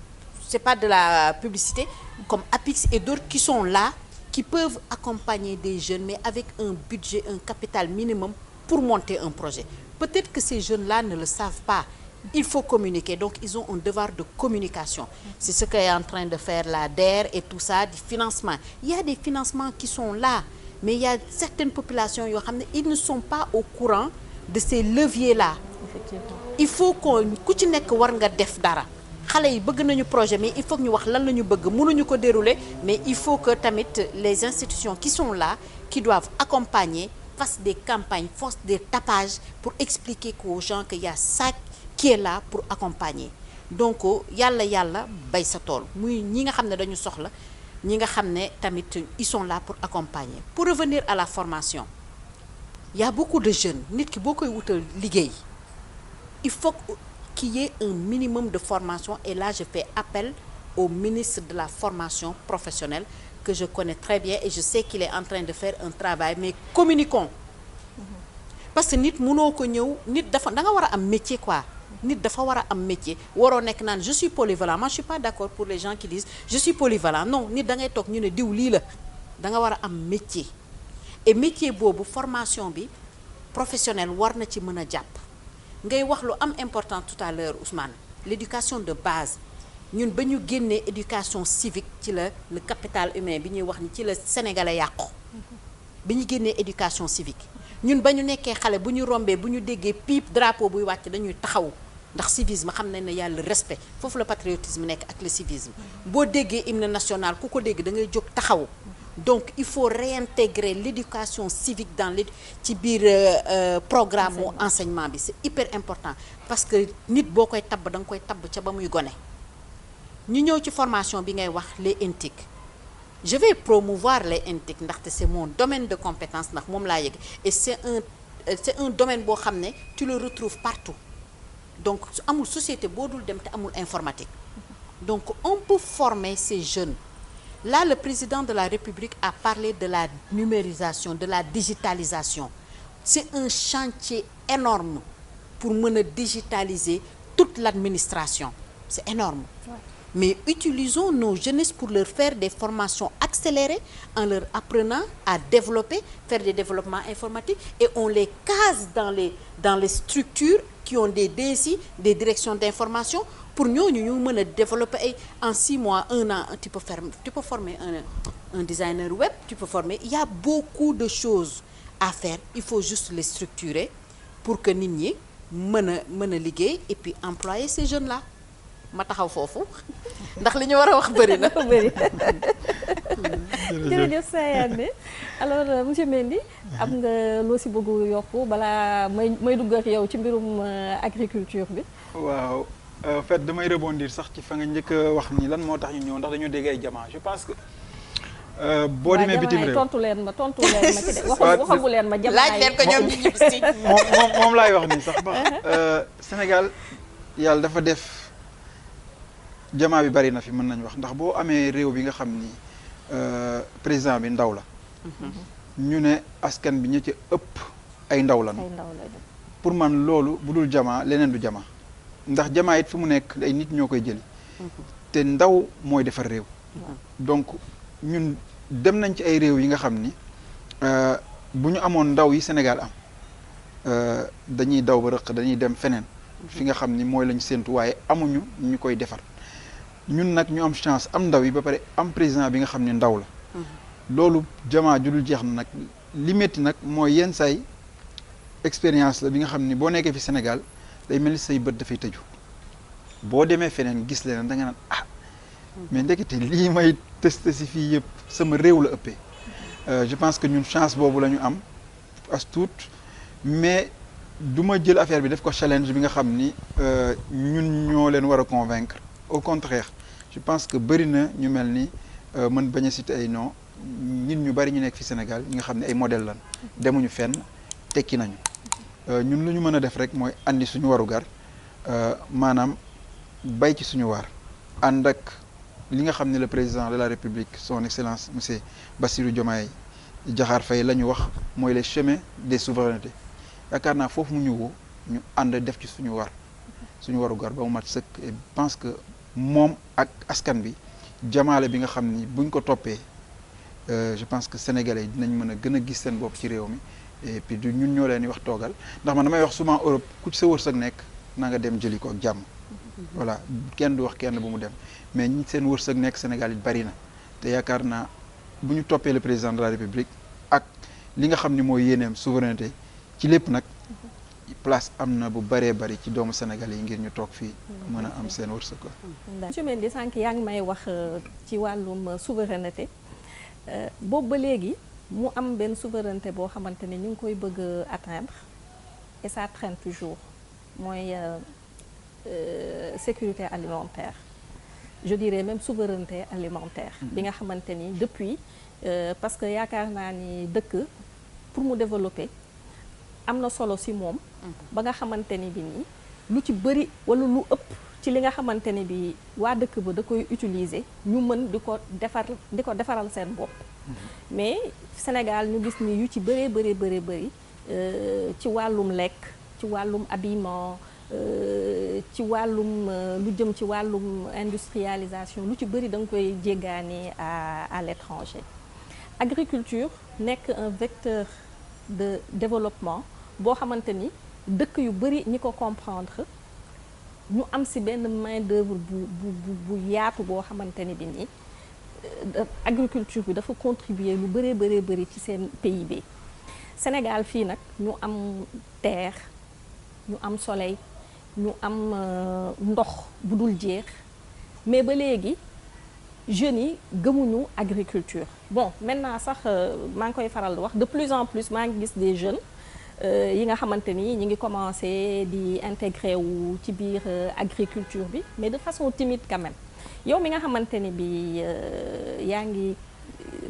c'est pas de la publicité comme APIX et d'autres qui sont là qui peuvent accompagner des jeunes mais avec un budget un capital minimum pour monter un projet peut-être que ces jeunes-là ne le savent pas il faut communiquer donc ils ont un devoir de communication c'est ce qu'est en train de faire la DER et tout ça du financement il y a des financements qui sont là mais il y a certaines populations yoo xam ne ils ne sont pas au courant de ces leviers-là. Effectivement. Il faut qu'on ku ci nekk war nga def dara xale yi bëgg nañu projet mais il faut que ñu wax lan la ñu bëgg mënuñu ko dérouler mais il faut que tamit les institutions qui sont là qui doivent accompagner fassent des campagnes, fassent des tapages pour expliquer aux gens qu'il y a ça qui est là pour accompagner. Donc yàlla bay sa tool muy ñi nga xam ne dañu soxla ñi nga xam ne tamit ils sont là pour accompagner. Pour revenir à la formation, il y a beaucoup de jeunes nit ki boo koy wutal liggéey il faut qu'il y ait un minimum de formation et là je fais appel au ministre de la formation professionnelle que je connais très bien et je sais qu'il est en train de faire un travail mais communiquons parce que nit mënoo ko ñëw nit dafa da nga war a am métier quoi nit dafa war a am métier waroo nekk naan je suis polyvalent moi je suis pas d'accord pour les gens qui disent je suis polyvalent non nit da ngay toog ñu ne diw lii la da nga war a am métier et métier boobu formation bi professionnel war na ci mën a jàpp ngay wax lu am important tout à l'heure Ousmane l'éducation de base ñun ba ñu génnee éducation civique ci la le capital humain bi ñuy wax ni ci la sénégalais yàqu bi ñu génnee éducation civique ñun ba ñu nekkee xale bu ñu rombee bu ñu déggee pipe drapeau buy wàcc dañuy taxaw ndax civisme xam nañ ne yàlla respect foofu la patriotisme nekk ak le civisme boo déggee hymne national ku ko dégg da ngay jóg taxaw donc il faut réintégrer l'éducation civique dans ci biir programme mu enseignement bi c'est hyper important parce que nit boo koy tabb da nga koy tabb ca ba muy gone ñu ñëw ci formation bi ngay wax les ENTIC je vais promouvoir les ENTIC ndaxte c'est mon domaine de compétence ndax moom laa yëg et c'est un domaine boo xam ne tu le retrouves partout donc amul société boo dul dem te amul informatique donc on peut former ces jeunes là le président de la République a parlé de la numérisation de la digitalisation c'est un chantier énorme pour mën a digitaliser toute l'administration c'est énorme mais utilisons nos jeunesses pour leur faire des formations accélérées en leur apprenant à développer faire des développements informatiques et on les case dans les structures qui ont des DSI des directions d'information pour ñooñu ñu mën a développer ay en 6 mois 1 an tu peux former un designer web tu peux former il y a beaucoup de choses à faire il faut juste les structurer pour que nit ñi mën a liggéey et puis employer ces jeunes là ma taxaw foofu ndax li ñu war a wax bëri na bëri jërëjëf Sayane alors monsieur Mendy am nga loo si bëgg yokku balaa may dugg ak yow ci mbirum agriculture bi waaw en fait damay rebondir sax ci fa nga njëkk a wax ni lan moo tax ñu ñëw ndax dañoo dégg ay jamono je pense que boo demee bitim réew tontu leen ma ci de waxagu leen ma jamono laaj leen ko ñoom ñi ñib si moom laay wax nii sax ba Sénégal yàlla dafa def jamaa bi bari na fi mën nañu wax ndax boo amee réew bi nga xam ni président bi ndaw la ñu ne askan bi ña ci ëpp ay ndaw lañu pour man loolu bu dul jamaa leneen du jamaa ndax jamaa it fi mu nekk ay nit ñoo koy jëli te ndaw mooy defar réew donc ñun dem nañ ci ay réew yi nga xam ni bu ñu amoon ndaw yi Sénégal am dañuy daw ba rëq dañuy dem feneen fi nga xam ni mooy lañu séentu waaye amuñu ñu koy defar ñun nag ñu am chance am ndaw yi ba pare am président bi nga xam ne ndaw la loolu jamaa judul jeex na nag li métti nag mooy yenn say expérience la bi nga xam ni boo nekkee fi Sénégal day mel ni say bët dafay tëju boo demee feneen gis leneen da nga naan ah mais ndekete lii may testé si fii yëpp sama réew la ëppee je pense que ñun chance boobu la ñu am as tuut mais du ma jël affaire bi def ko challenge bi nga xam ni ñun ñoo leen war a convaincre au contraire je pense que bëri na ñu mel ni mën bañ a citer ay non nit ñu bari ñu nekk fi Sénégal ñi nga xam ne ay modèle lan demuñu fenn tekki nañu ñun lu ñu mën a def rek mooy andi suñu warugar maanaam bay ci suñu waar ànd ak li nga xam ne le président de la République son excellence monsieur Bassirou Diomaye Diakhar Faye la ñu wax mooy les chemins des souverainetés yaakaar naa foofu mu ñu woo ñu ànd def ci suñu warugar ba mu mat sëkk et pense que moom ak askan bi jamaale bi nga xam ni buñ ko toppee je pense que sénégalais yi dinañ mën a gën a gis seen bopp ci réew mi et puis du ñun ñoo leen di wax toogal ndax man damay wax souvent Europe ku ci sa wërsëg nekk na nga dem jëli ko ak jàmm voilà kenn du wax kenn bu mu dem mais ñi seen wërsëg nekk Sénégal it bari na te yaakaar naa bu ñu toppee le président de la République ak li nga xam ni mooy yéeneem souveraineté ci lépp nag place am na bu bëree bëri ci doomu Sénégal yi ngir ñu toog fii mën a am seen wërsëg ko. monsieur Mendy sànq yaa ngi may wax ci wàllum souveraineté boobu ba léegi mu am benn souveraineté boo xamante ne ñu ngi koy bëgg a atteindre et ça traîne toujours mooy sécurité alimentaire je dirais même souveraineté alimentaire bi nga xamante ni depuis parce que yaakaar naa ni dëkk pour mu développer am na solo si moom ba nga xamante ni bi nii lu ci bëri wala lu ëpp ci li nga xamante ni bi waa dëkk ba da koy utiliser ñu mën di ko defaral seen bopp mais Sénégal ñu gis ni yu ci bëree bëri ci wàllum lekk ci wàllum habillement ci wàllum lu jëm ci wàllum industrialisation lu ci bëri da nga koy jéggaani à l'étranger agriculture nekk un vecteur de développement boo xamante ni dëkk yu bëri ñi ko comprendre ñu am ci benn main d'œuvre bu yaatu boo xamante ni bi nii agriculture bi dafa contribuer lu bëri ci seen PIB Sénégal fii nag ñu am terre ñu am soleil ñu am ndox bu dul jeex mais ba léegi jeunes yi gëmuñu agriculture bon maintenant sax maa ngi koy faral di wax de plus en plus maa ngi gis des jeunes yi nga xamante ni ñi ngi commencé di intégrer wu ci biir agriculture bi mais de façon timide quand même yow mi nga xamante ni bi yaa ngi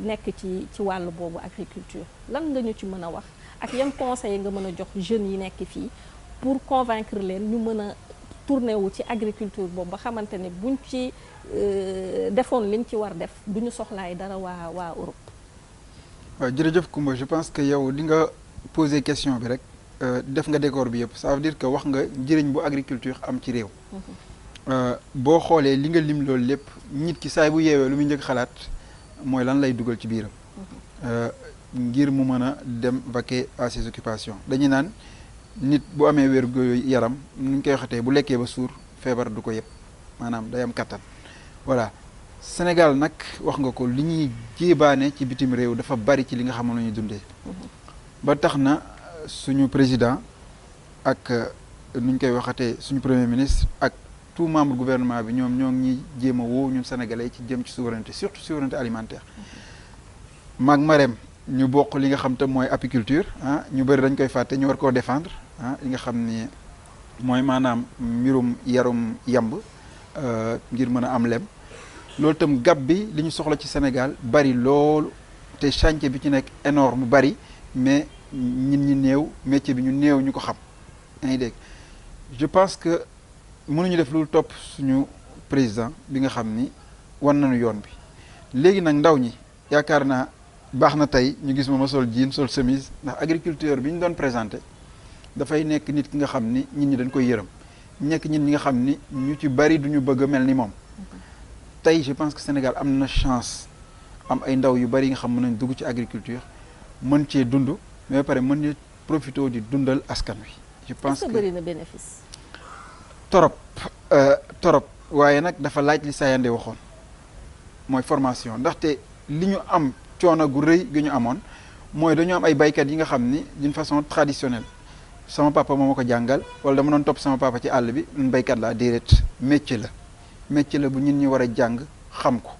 nekk ci wàllu boobu agriculture lan nga ñu ci mën a wax ak yan conseil nga mën a jox jeunes yi nekk fii pour convaincre leen ñu mën a tourner wu ci agriculture boobu ba xamante ne buñ ci defoon liñ ci war def duñu soxlaay dara waa Europe. waaw jërëjëf Coumba je pense que yow li nga poser question bi rek def nga décor bi yëpp ça veut dire que wax nga njëriñ bu agriculture am ci réew. boo xoolee li nga lim loolu lépp nit ki saay bu yeewee lu muy njëkk xalaat mooy lan lay dugal ci biiram. ngir mu mën a dem vaquer à ses occupations dañuy naan nit bu amee wérgu yaram nu ñu koy waxatee bu lekkee ba suur feebar du ko yëpp maanaam day am kattan voilà Sénégal nag wax nga ko li ñuy jéebaane ci bitim réew dafa bari ci li nga xam ne la ñuy dundee ba tax na suñu président ak nu ñu koy waxatee suñu premier ministre ak tout membre gouvernement bi ñoom ñoo ngi ñuy jéem a woo ñun sénégalais ci jëm ci souveraineté surtout souveraineté alimentaire maag Marème ñu bokk li nga xam te mooy apiculture ah ñu bëri dañ koy fàtte ñu war koo défendre ah li nga xam ni mooy maanaam mbirum yarum yamb ngir mën a am lem loolu itam gab bi li ñu soxla ci Sénégal bari loolu te chantier bi ci nekk énorme bari mais ñin ñi néew métier bi ñu néew ñu ko xam yaa ngi dégg je pense que mënuñu def loolu topp suñu président bi nga xam ni wan nañu yoon bi léegi nag ndaw ñi yaakaar naa baax na tey ñu gis ma sol jean sol chemise ndax agriculteur bi ñu doon présenté dafay nekk nit ki nga xam ni nit ñi dañ koy yërëm nekk nit ñi nga xam ni ñu ci bari duñu bëgg a mel ni moom tey je pense que Sénégal am na chance am ay ndaw yu bari yi nga xam mën nañ dugg ci agriculture mën cee dund mais ba pare mën ñu profité di dundal askan wi. je pense que bari na bénéfice. torop waaye nag dafa laaj li Sayande waxoon mooy formation ndaxte li ñu am coono gu rëy gi ñu amoon mooy dañu am ay baykat yi nga xam ni d'une façon traditionnelle sama papa moo ma ko jàngal wala dama doon topp sama papa ci àll bi ñun baykat laa déedéet métier la bu ñun ñi war a jàng xam ko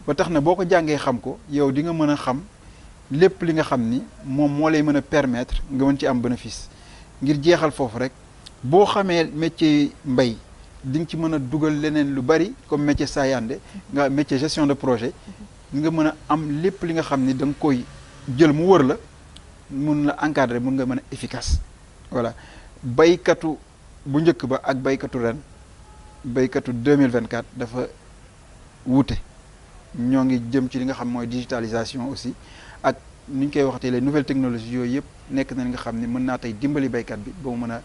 ba tax na boo ko jàngee xam ko yow di nga mën a xam lépp li nga xam ni moom moo lay mën a permettre nga mën ci am bénéfice ngir jeexal foofu rek boo xamee métier mbay di nga ci mën a dugal leneen lu bari comme métier Sayande nga métier gestion de projet nga mën a am lépp li nga xam ni da nga koy jël mu wër la mun la encadrer mun nga mën a efficace voilà baykatu bu njëkk ba ak baykatu ren baykatu 2024 dafa wuute ñoo ngi jëm ci li nga xam mooy digitalisation aussi ak ni ñu koy waxatee les nouvelles technologies yooyu yëpp nekk na li nga xam ni mën naa tey dimbali baykat bi ba mu mën a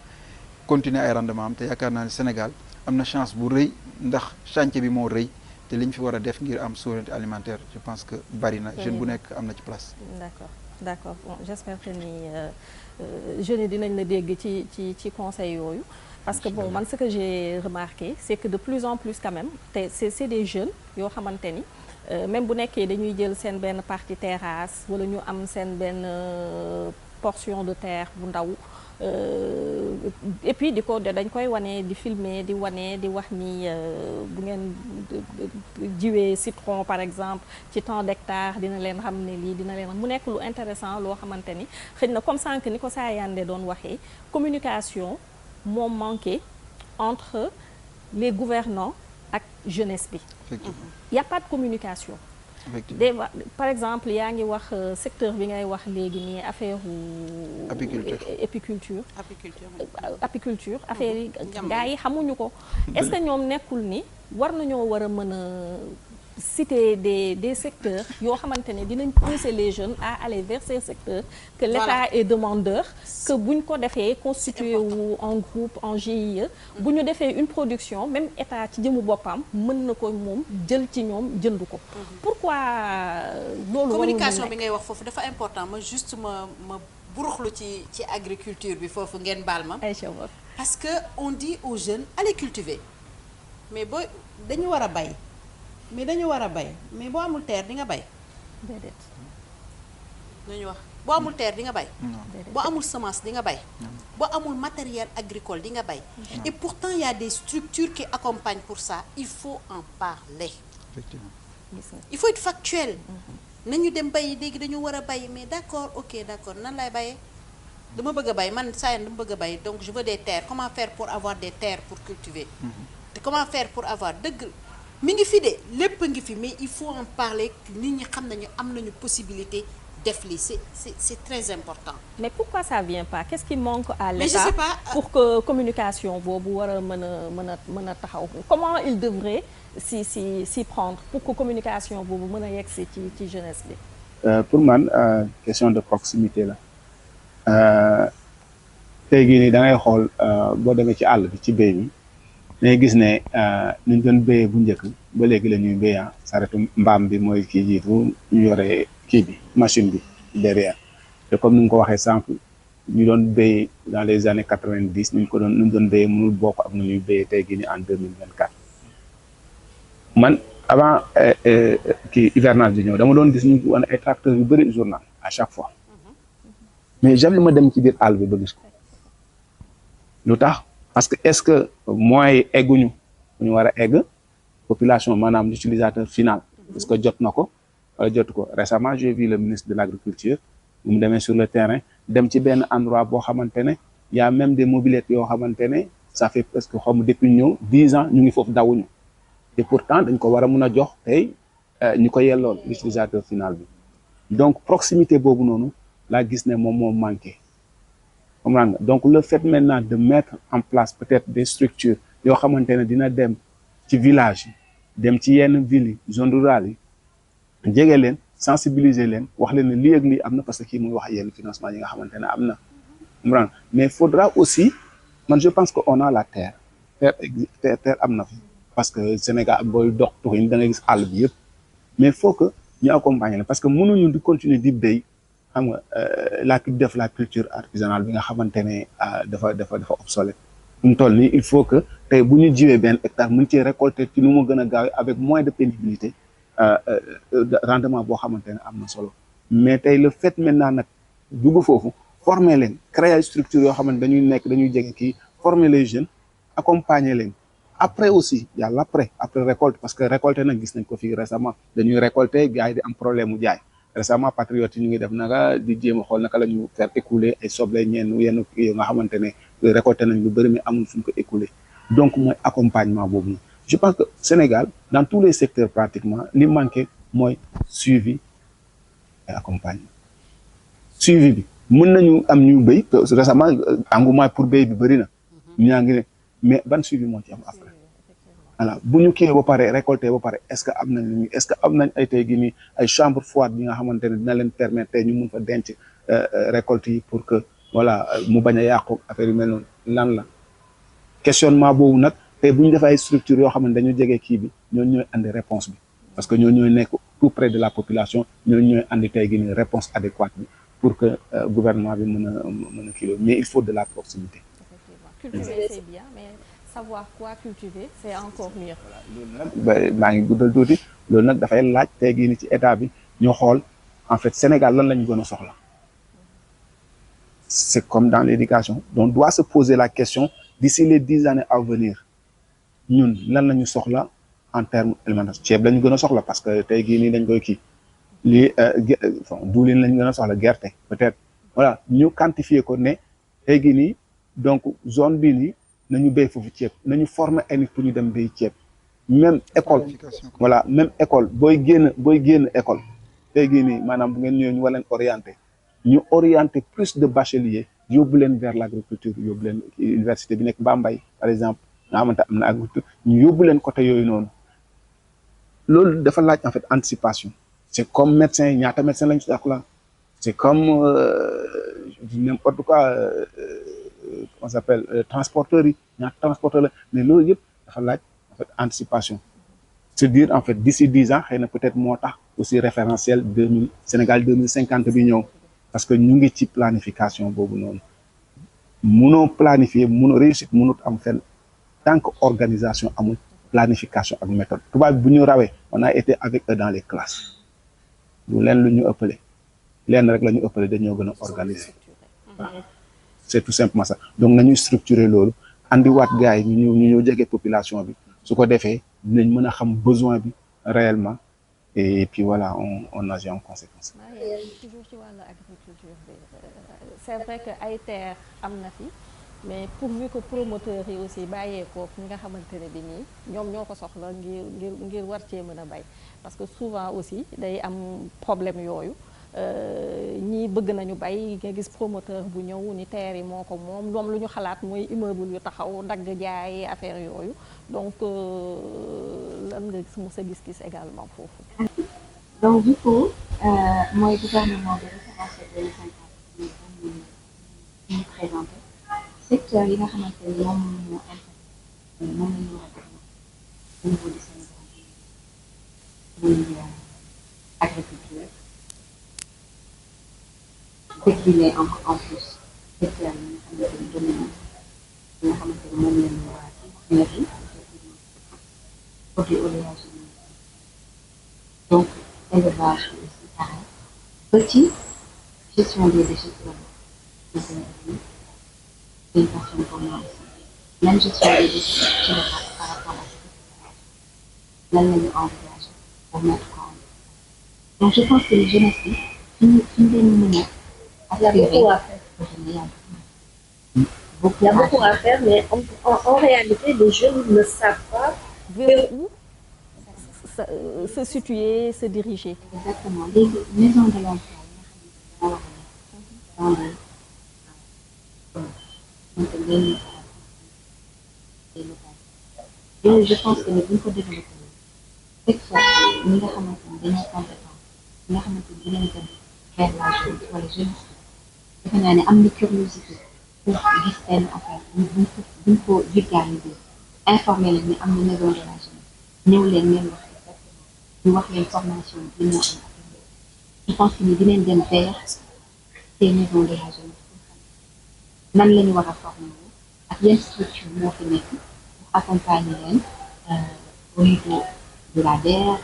continuer ay rendement am te yaakaar naa ne Sénégal am na chance bu rëy ndax chantier bi moo rëy te li ñu fi war a def ngir am souveraineté alimentaire je pense que bari na jeune bu nekk am na ci place. d'accord bon j'espère que ni jeunes yi dinañ la dégg ci conseil yooyu. parce que bon man ce que j'ai remarqué c'est que de plus en plus quand même te c'est des jeunes yoo xamante ni même bu nekkee dañuy jël seen benn partie terrasse wala ñu am seen benn portion de terre bu ndaw et puis dañ koy wane di filmer di wane di wax ni bu ngeen jiwee citron par exemple ci tant d'hectares dina leen xam ne lii dina leen mu nekk lu intéressant loo xamante ni xëy na comme sànq ni ko Sayandé doon waxee communication moo manqué entre les gouvernants ak jeunesse bi. Il y a pas de communication. Par exemple yaa ngi wax secteur bi ngay wax léegi nii affaire apiculture affaire yi gars yi xamuñu ko. Est-ce que ñoom nekkul ni war nañoo war a mën a citer des secteurs yoo xamante ne dinañ pousser les jeunes à aller vers ces secteurs que l'État est demandeur que buñ ko defee constitué wu en groupe en GIE bu ñu defee une production même État ci jëmu boppam mën na ko moom jël ci ñoom jënd ko pourquoi loolu communication bi ngay wax foofu dafa important ma juste ma buruxlu ci agriculture bi foofu ngeen baal ma parce que on dit aux jeunes allez cultiver mais boo dañu war a bay mais boo amul terre di nga bay déedéet nañu wax boo amul terre di nga bay boo amul semence di nga bay boo amul matériel agricole di nga bay et pourtant il y a des structures qui accompagnent pour ça il faut en parler effectivement il faut être factuel nañu dem bay léegi dañu war a bay mais d'accord nan lay bayee dama bëgg a bay man Sayane dama bëgg a bay donc je veux des terres comment faire pour avoir des terres pour cultiver te comment faire pour avoir dëgg mi ngi fi de lépp ngi fi mais il faut en parler nit ñi xam nañu am nañu possibilité def lii c'est très important. Mais pourquoi ça vient pas? Qu'est-ce qui manque à l'État? Mais je sais pas, pour que communication boobu war a mën a taxaw? Comment il devrait s'y prendre pour que communication boobu mën a yegg si ci jeunesse bi? Pour man question de proximité la tey jii nii da ngay xool boo demee ci àll bi ci béy mi dangay gis ne ni ñu doon béyee bu njëkk ba léegi la ñuy béy saretu mbaam bi mooy kii jiitu ñu yore kii bi machine bi derrière te comme ni nga ko waxee sànq ñu doon béy dans les années 90 ñu doon béyee mënul bokk ak nu ñuy béyee tey jii nii en 2024 man avant kii hivernage di ñëw dama doon gis ñu wane ay tracteurs yu bëri journal à chaque fois mais jamais ma dem ci biir àll bi ba gis ko lu tax parce que est-ce que moyens yi egguñu ñu war a egg population maanaam l'utilisateur final est-ce que jot na ko wala jotu ko récemment j'ai vu le ministre de l'agriculture bu mu demee sur le terrain dem ci benn endroit boo xamante ne y a même des mobylettes yoo xamante ne ça fait presque xaw depuis ñëw 10 ans ñu ngi foofu dawuñu et pourtant dañ ko war a mun a jox tey ñu ko yellool l'utilisateur final bi donc proximité boobu noonu laa gis ne moom moo manqué. Donc le fait maintenant de mettre en place peut-être des structures yoo xamante ne dina dem ci village yi dem ci yenn villes yi zone rurale yi jege leen sensibiliser leen wax leen ne lii ak lii am na parce que kii muy wax yenn financement yi nga xamante ne am na mais il faudra aussi man je pense que on a la terre am na fi parce que Sénégal booy dox tuxin da ngay gis àll bi yëpp mais il faut que ñu accompagner leen parce que mënuñu di continuer di béy xam nga def la culture artisanale bi nga xamante ne dafa obsolète mu toll nii il faut que tey bu ñu jiwee benn hectare mën ci récolter ci nu mu gën a gaaw avec moins de pénibilité rendement boo xamante ne am na solo mais tey le fait maintenant nag dugg foofu former leen créer structure yoo xamante dañuy jege kii former les jeunes accompagner leen après aussi yàlla après récolte parce que récolter nag gis nañ ko fii récemment dañuy récolter gars yi di am problème mu jaay récemment patriotes yi ñu ngi def naka di jéem a xool naka la ñu faire écouler ay soble yenn yoo nga xamante ne récolté nañ lu bëri mais amul fu ñu ko écouler donc mooy accompagnement boobu je pense que Sénégal dans tous les secteurs pratiquement li manqué mooy suivi et accompagnement suivi bi mën nañu am ñu béy récemment engouement pour béy bi bëri na ñaa ngi ne mais ban suivi moo ci am après voilà bu ñu kiiyee ba pare récolté ba pare est-ce que am nañ ay tey gi nii ay chambre froide bi nga xamante ne dina leen permettre tey ñu mun fa denc récolte yi pour que voilà mu bañ a yàqu affaire yu mel noonu lan la questionnement boobu nag tey bu ñu def ay structures yoo xam ne dañu jege kii bi ñooñu ñooy andi réponse bi parce que ñooñu ñooy nekk tout près de la population ñooñu ñooy andi tey gi nii réponse adéquate bi pour que gouvernement bi mën a kilo mais il faut de la proximité. Cultiver c'est bien mais savoir quoi cultiver c'est encore mieux. loolu nag maa ngi guddal tuuti loolu nag dafay laaj tey gii ni ci état bi ñu xool en fait Sénégal lan lañu gën a soxla c'est comme dans l'éducation. Donc, on doit se poser la question d'ici les 10 années à venir. Ñun lan lañu soxla en termes alimentaires ceeb lañu gën a soxla parce que tey gii nii dañ koy kii lii diwlin lañu gën a soxla gerte peut-être voilà ñu quantifier ko ne tey gii nii donc zone bii nii nañu béy foofu ceeb nañu former ay nit pour ñu dem béy ceeb même école voilà même école booy génn école tey gii nii maanaam bu ngeen ñëwee ñu war leen orienter plus de bacheliers yóbbu leen vers l'agriculture yóbbu leen université bi nekk Bambey par exemple nga xamante am na agriculture ñu yóbbu leen côté yooyu noonu loolu dafa laaj en fait anticipation c'est comme médecin yi ñaata médecin lañu soxla c'est comme n'importe quoi comment ça s'appelle transporteurs yi ñaata transporteur la mais loolu yëpp dafa laaj en fait anticipation se dire en fait d'ici 10 ans xëy na peut-être moo tax aussi référentiel Sénégal 2050 bi ñëw parce que ñu ngi ci planification boobu noonu mënoo planifier mënoo réussite mënut am fenn tant que organisation amul planification ak méthode tubaab bi bu ñu rawee on a été avec eux dans les classes lu leen lu ñu ëppale leen rek la ñu ëppale dañoo gën a organiser waaw c'est tout simplement ça donc nañuy structurer loolu andiwaat gars yi ñu ñëw jege population bi su ko defee dinañ mën a xam besoin bi réellement et puis voilà on agit en conséquence. toujours ci wàllu agriculture bi c'est vrai que ay terre am na fi mais pourvu que promoteurs yi aussi bàyyeekoo ñi nga xamante ne bi nii ñoom ñoo ko soxla ngir war cee mën a bay parce que souvent aussi day am problème yooyu ñii bëgg nañu bay nga gis promoteur bu ñëw ni terre yi moo ko moom lu ñu xalaat mooy immeuble yu taxaw dagg jaay affaire yooyu donc lan nga mos a gis également foofu. donc du coup mooy gouvernement de référence 2050 ñu présenté secteur yi nga xamante ni moom moo impacté moom la ñu war a def au niveau du Sénégal muy agriculture décliné en plus secteur yi nga xamante ni dominant yi nga xamante ni moom la ñu war a énergie produits oléagineux donc élevage aussi pareil petit gestion des déchets urbains c'est une passion pour moi aussi même gestion des déchets ci la par rapport à ce lan la ñu envisagé pour mettre en œuvre donc je pense que les jeunes fi ñu leen mën a Il y a beaucoup à faire, mais en réalité, les jeunes ne savent pas vers où se situer, se diriger. Exactement. Les maisons de l'emploi, je pense que nous devons développer cette fois ñi nga xamante ni dañoo compétent ñi nga xamante ni dinañ dem vers la jeunesse wala jeunesse defe naa ne am na curiosité pour gis benn affaire buñ ko vulgariser informer leen ni am na maison de la jeunesse ñëw leen ngeen wax exactement ñu wax leen formation bi ñu am je pense que ni dinañ dem vers ces maisons de la jeunesse nan la ñu war a former ak yenn structure moo fi nekk pour accompagner leen au niveau de la DER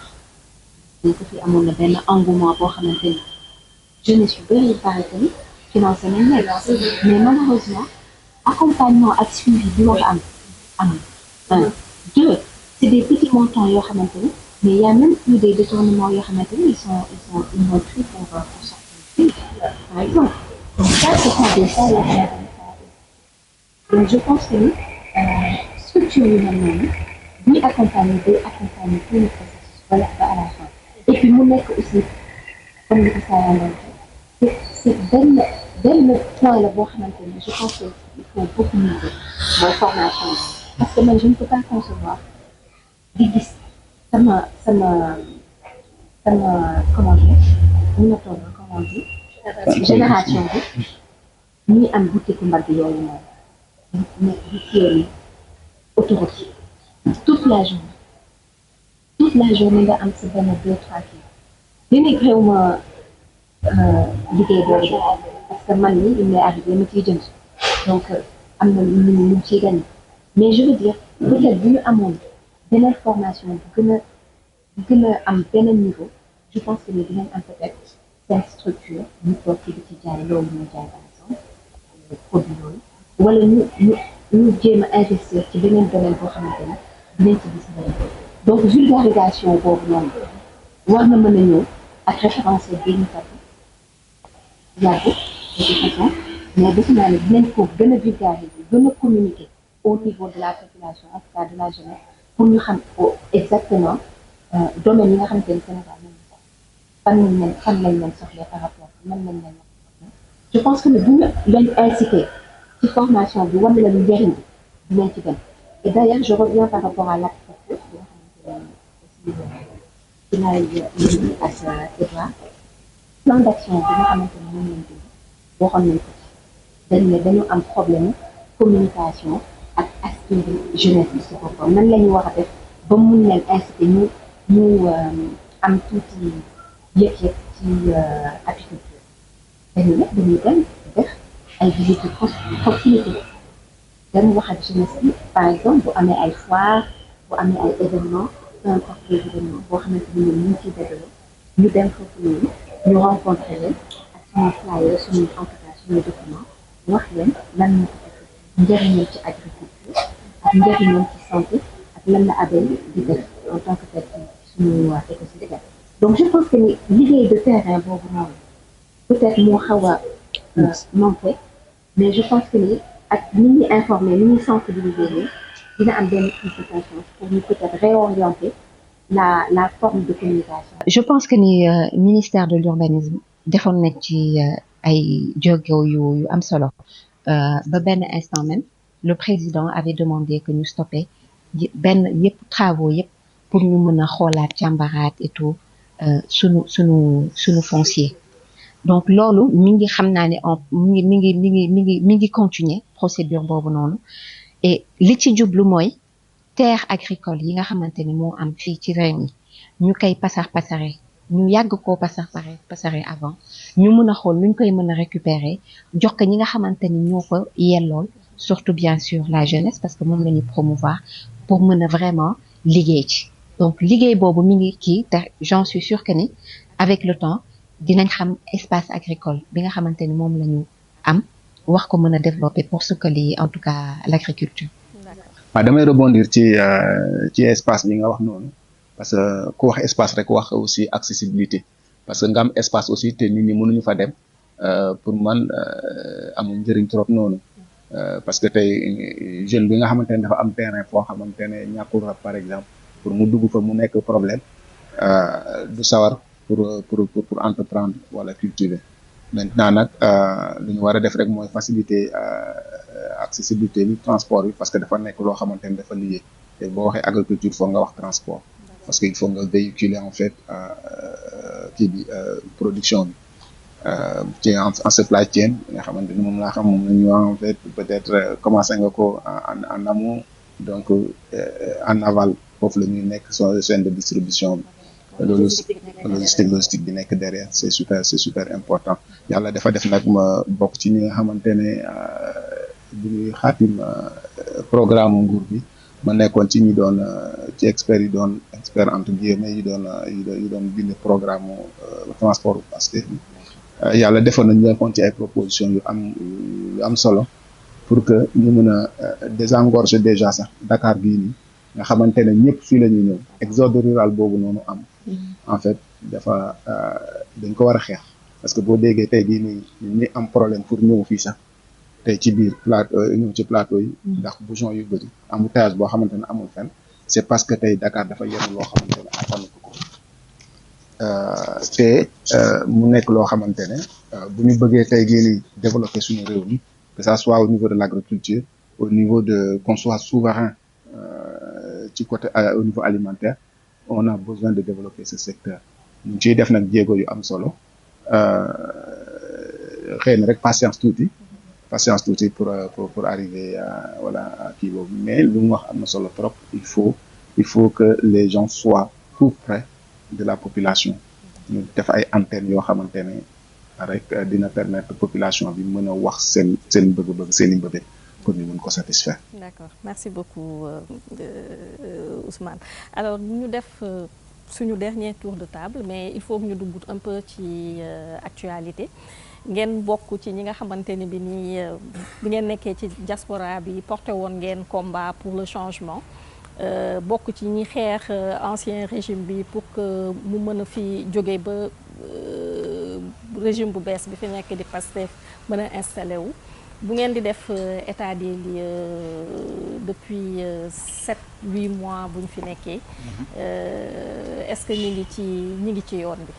ñu ko fi amoon na benn engouement boo xamante ni jeunesse yu bëri pare que ni financé nañ leen mais malheureusement accompagnement ak suivi bi war a am deux c'est des petits montants yoo xamante ni mais il y a même plus des détournements yoo xamante ni ils ont pris pour sortir par exemple donc ça ce sont des cas yoo xamante ni donc je pense que ni structure yu mel noonu ñuy accompagner tout le processus voilà ba à la fin et puis mu nekk aussi comme li ko saa c'est benn point la boo xamante ni je pense que il faut beaucoup mieux mooy formation parce que man je ne peux pas concevoir di gis sama comment dire mun na toog comment dire génération bi ñuy am boutique mbagg yooyu noonu nekk di téye autoroute toute la journée nga am si benn 2-3 kii dénigré wu ma liggéey boobu parce que man ni il m'est arrivé ma ciy jënd donc am na lu ciy gagné mais je veux dire peut-être bu ñu amoon beneen formation bu gën a am beneen niveau je pense que ni dinañ am peut-être seen structure ñu toog ci di ci jaay loolu ñu jaay par exemple produit yooyu wala ñu jéem a investir ci beneen domaine boo xamante ne dinañ ci gis njëriñ donc vulgarisation boobu noonu war na mën a ñëw ak référentiel bi ñu fàtte yàgg de toute façon mais defe naa ne dinañ ko gën a vulgariser gën a communiquer au niveau de la population en tout cas de la jeunesse pour ñu xam exactement domaine yi nga xamante ne Sénégal moom fan lañ leen soxla par rapport nan lañ leen soxla je pense que ne bu ñu leen incité ci formation bi war na leen njëriñ bi dinañ ci dem et d'ailleurs je reviens par rapport à l'agriculture bi nga xamante ne ci laay yëngu ak Edouard plan d'action bi nga xamante ne moom lañ dégg waxoon nañ ko ci dañ ne dañu am problème communication ak aspect jeunesse bi si boppam nan la ñu war a def ba mun leen inciter ñu am tuuti yëg-yëg ci apiculture dañu nag dañuy dem def ay visites de proximité dem wax ak jeunesse bi par exemple bu amee ay foire bu amee ay événements peu importe les événements boo xamante ni ñoom ñu ngi ciy développé ñu dem foofu noonu ñu rencontré leen ak suñu flyer suñu en tout cas suñu document wax leen lan moo ko def njëriñam ci agriculture ak njëriñam ci santé ak lan la abeille di def en tant que tel ci suñu écosystème donc je pense que ni liggéey de terrain boobu noonu peut-être moo xaw a manqué mais je pense que ni ak ni ñuy informer ni ñuy sensibiliser nii dina am benn prise de conscience pour ñu peut-être réorienter la forme de communication. Je pense que ni ministère de l'urbanisme defoon na ci ay jéego yu am solo ba benn instant même le président avait demandé que ñu stoppé yëpp travaux yëpp pour ñu mën a xoolaat càmbaraat et tout sunu foncier. Donc loolu mi ngi xam naa ne mi ngi continuer procédure boobu noonu et li ci jublu mooy terre agricole yi nga xamante ni moo am fii ci réew mi ñu koy pasare ñu yàgg koo pasare avant ñu mën a xool nuñ koy mën a récupérer jox ko ñi nga xamante ni ñoo ko yellool surtout bien sûr la jeunesse parce que moom la ñuy promouvoir pour mën a vraiment liggéey ci donc liggéey boobu mi ngi kii te j'en suis sûre que ni avec le temps dinañ xam espace agricole bi nga xamante ni moom la ñu am wax ko mën a développer pour sukkali en tout cas l'agriculture. waaw damay rebondir ci espace bi nga wax noonu parce que ku wax espace rek wax aussi accessibilité parce que nga am espace aussi te nit ñi mënuñu fa dem pour man amul njëriñ trop noonu parce que tey jeune bi nga xamante ne dafa am terrain foo xamante ne ñàkkul rab par exemple pour mu dugg fa mu nekk problème du sawar pour entreprendre wala cultiver maintenant nag lu ñu war a def rek mooy faciliter accessibilité bi transport bi parce que dafa nekk loo xamante ne dafa lié te boo waxee agriculture foog nga wax transport parce que il faut nga véhiculer en fait kii bi production bi ci en supply chain nga xamante ni moom laa xam moom la ñu en fait peut-être commencé nga ko en amont donc en aval foofu la ñuy nekk chaîne de distribution bi logistique bi nekk derrière c'est super important yàlla dafa def nag ma bokk ci ñi nga xamante ne bu ñuy xaatim programme nguur bi ma nekkoon ci ñi doon ci experts yi doon expert entre guillemets yi doon bind programme transport parce que yàlla defoon nañu nekkoon ci ay propositions yu am solo pour que ñu mën a désengorger déjà sax Dakar bii nii nga xamante ne ñëpp fii la ñuy ñëw exode rural boobu noonu am en fait dafa dañ ko war a xeex parce que boo déggee tey bii nii ñi am problème pour ñëw fii sax tey ci biir ñëw ci plateau yi ndax bouchon yu bëri embouteillage boo xamante ne amul fenn c'est parce que tey Dakar dafa yenn loo xamante ne attanu ko te mu nekk loo xamante ne bu ñu bëggee tey gii nii développer suñu réew mi que ça soit au niveau de l'agriculture au niveau de qu'on soit souverain ci côté au niveau alimentaire on a besoin de développer ce secteur ñu ciy def nag jéego yu am solo xëy na rek patience tuuti pour arriver à voilà à kii boobu mais lu mu wax am na solo trop il faut que les gens soient tout près de la population ñu def ay antennes yoo xamante ne rek dina permettre population bi mën a wax seen bëgg-bëgg seen i mbëbët pour ñu mën ko satisfaire. D'accord, merci beaucoup Ousmane. Alors ñu def suñu dernier tour de table mais il faut que ñu dugg un peu ci actualité ngeen bokk ci ñi nga xamante ni bi nii bi ngeen nekkee ci diaspora bi porté woon ngeen combat pour le changement bokk ci ñi xeex ancien régime bi pour que mu mën a fi jóge ba régime bu bees bi fi nekk di Pastef mën a installé wu bu ngeen di def état des lieux depuis 7-8 mois bu ñu fi nekkee est-ce que ñi ngi ci yoon bi.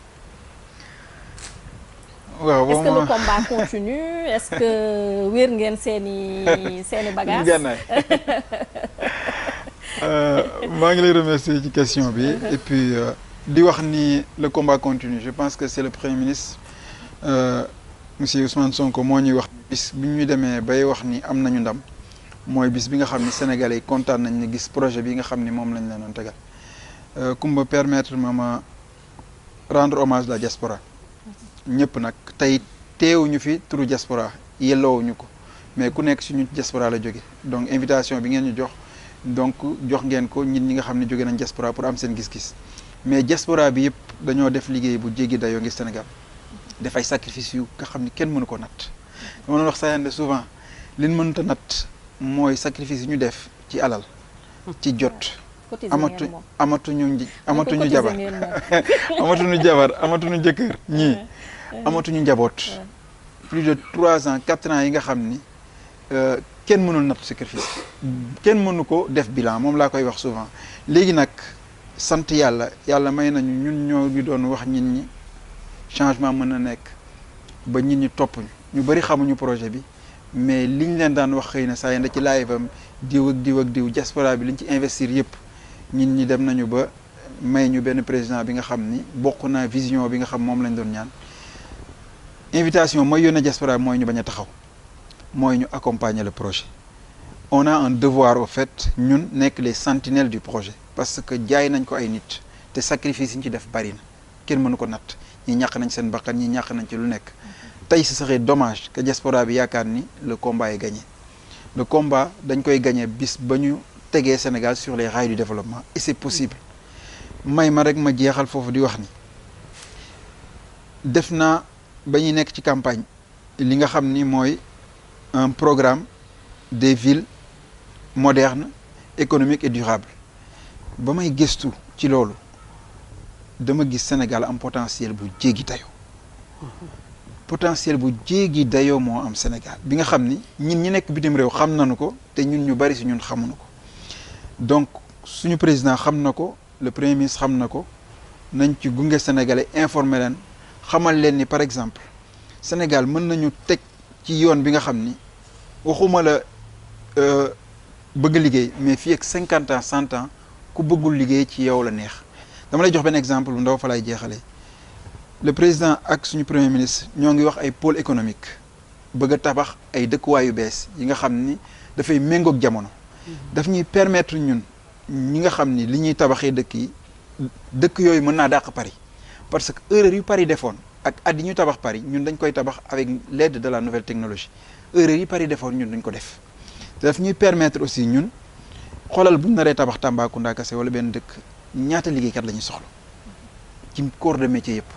waaw est-ce que le combat continue est-ce que wér ngeen seeni bagages. maa ngi lay remercier ci question bi et puis di wax ni le combat continue je pense que c'est le premier ministre monsieur Ousmane Sonko moo ñuy wax bis bi ñuy demee bay wax ni am nañu ndam mooy bis bi nga xam ni Sénégalais yi kontaan nañ ni gis projet bi nga xam ni moom lañ leen doon tegal kumba permettre ma rendre hommage à la diaspora ñëpp nag tey teewuñu fi turu diaspora yelloowuñu ko mais ku nekk suñu diaspora la jóge donc invitation bi ngeen ñu jox donc jox ngeen ko ñi nga xam ne jóge nañ diaspora pour am seen gis-gis mais diaspora bi yëpp dañoo def liggéey bu jéggi dayoo ngir Sénégal def ay sacrifice yu nga xam ni kenn mënu ko natt dama doon wax sayande souvent liñ mënut a natt mooy sacrifice yi ñu def ci alal ci jot amatuñu jabar amatuñu jëkkër ñii amatuñu njaboot plus de 3 ans 4 ans yi nga xam ni kenn mënul natt sacrifice kenn mënu ko def bilan moom laa koy wax souvent léegi nag sant yàlla may nañu ñun ñoo ngi doon wax nit ñi changement mën na nekk ba nit ñi topp ñu bëri xamuñu projet bi mais liñ leen daan wax xëy na saa yenda ci live am diw ak diw diaspora bi liñ ci investir yëpp nit ñi dem nañu ba may ñu benn président bi nga xam ni bokk naa vision bi nga xam moom lañ doon ñaan invitation mooy yónnee diaspora bi mooy ñu bañ a taxaw mooy ñu accompagner le projet on a un devoir au fait ñun nekk les sentinelles du projet parce que jaay nañ ko ay nit te sacrifice yi ñu ci def bari na kenn mënu ko natt ñi ñàkk nañ seen bakkan ñi ñàkk nañ ci lu nekk tey ce serait dommage que diaspora bi yaakaar ni le combat est gagné le combat dañ koy gagné bis ba ñu tegee Sénégal sur les rails du développement et c'est possible may ma rek ma jeexal foofu di wax ni def naa ba ñuy nekk ci campagne li nga xam ni mooy un programme des villes modernes économiques et durables ba may gëstu ci loolu dama gis Sénégal am potentiel bu jéggi dayoo potentiel bu jéggi dayoo moo am Sénégal bi nga xam ni ñun ñi nekk bitim réew xam nañu ko te ñun ñu bari si ñun xamuñu ko donc suñu président xam na ko le premier ministre xam na ko nañ ci gunge sénégalais informer leen xamal leen ni par exemple Sénégal mën nañu teg ci yoon bi nga xam ni waxuma la bëgg liggéey mais fii ak 50 ans 100 ans ku bëggul liggéey ci yow la neex dama lay jox benn exemple bu ndaw fa lay jeexalee le président ak suñu premier ministre ñoo ngi wax ay pôle économique bëgg a tabax ay dëkkuwaay yu bees yi nga xam ni dafay méngoog jamono daf ñuy permettre ñun ñi nga xam ni li ñuy tabaxee dëkk yooyu mën naa dàq Paris parce que erreur yu Paris defoon ak at yi ñu tabax Paris ñun dañ koy tabax avec l'aide de la nouvelle technologie erreur yi Paris defoon ñun dañ ko def te daf ñuy permettre aussi ñun xoolal bu ñu naree tabax Tambacounda kese wala benn dëkk ñaata liggéeykat la ñuy soxla ci corps de métier yëpp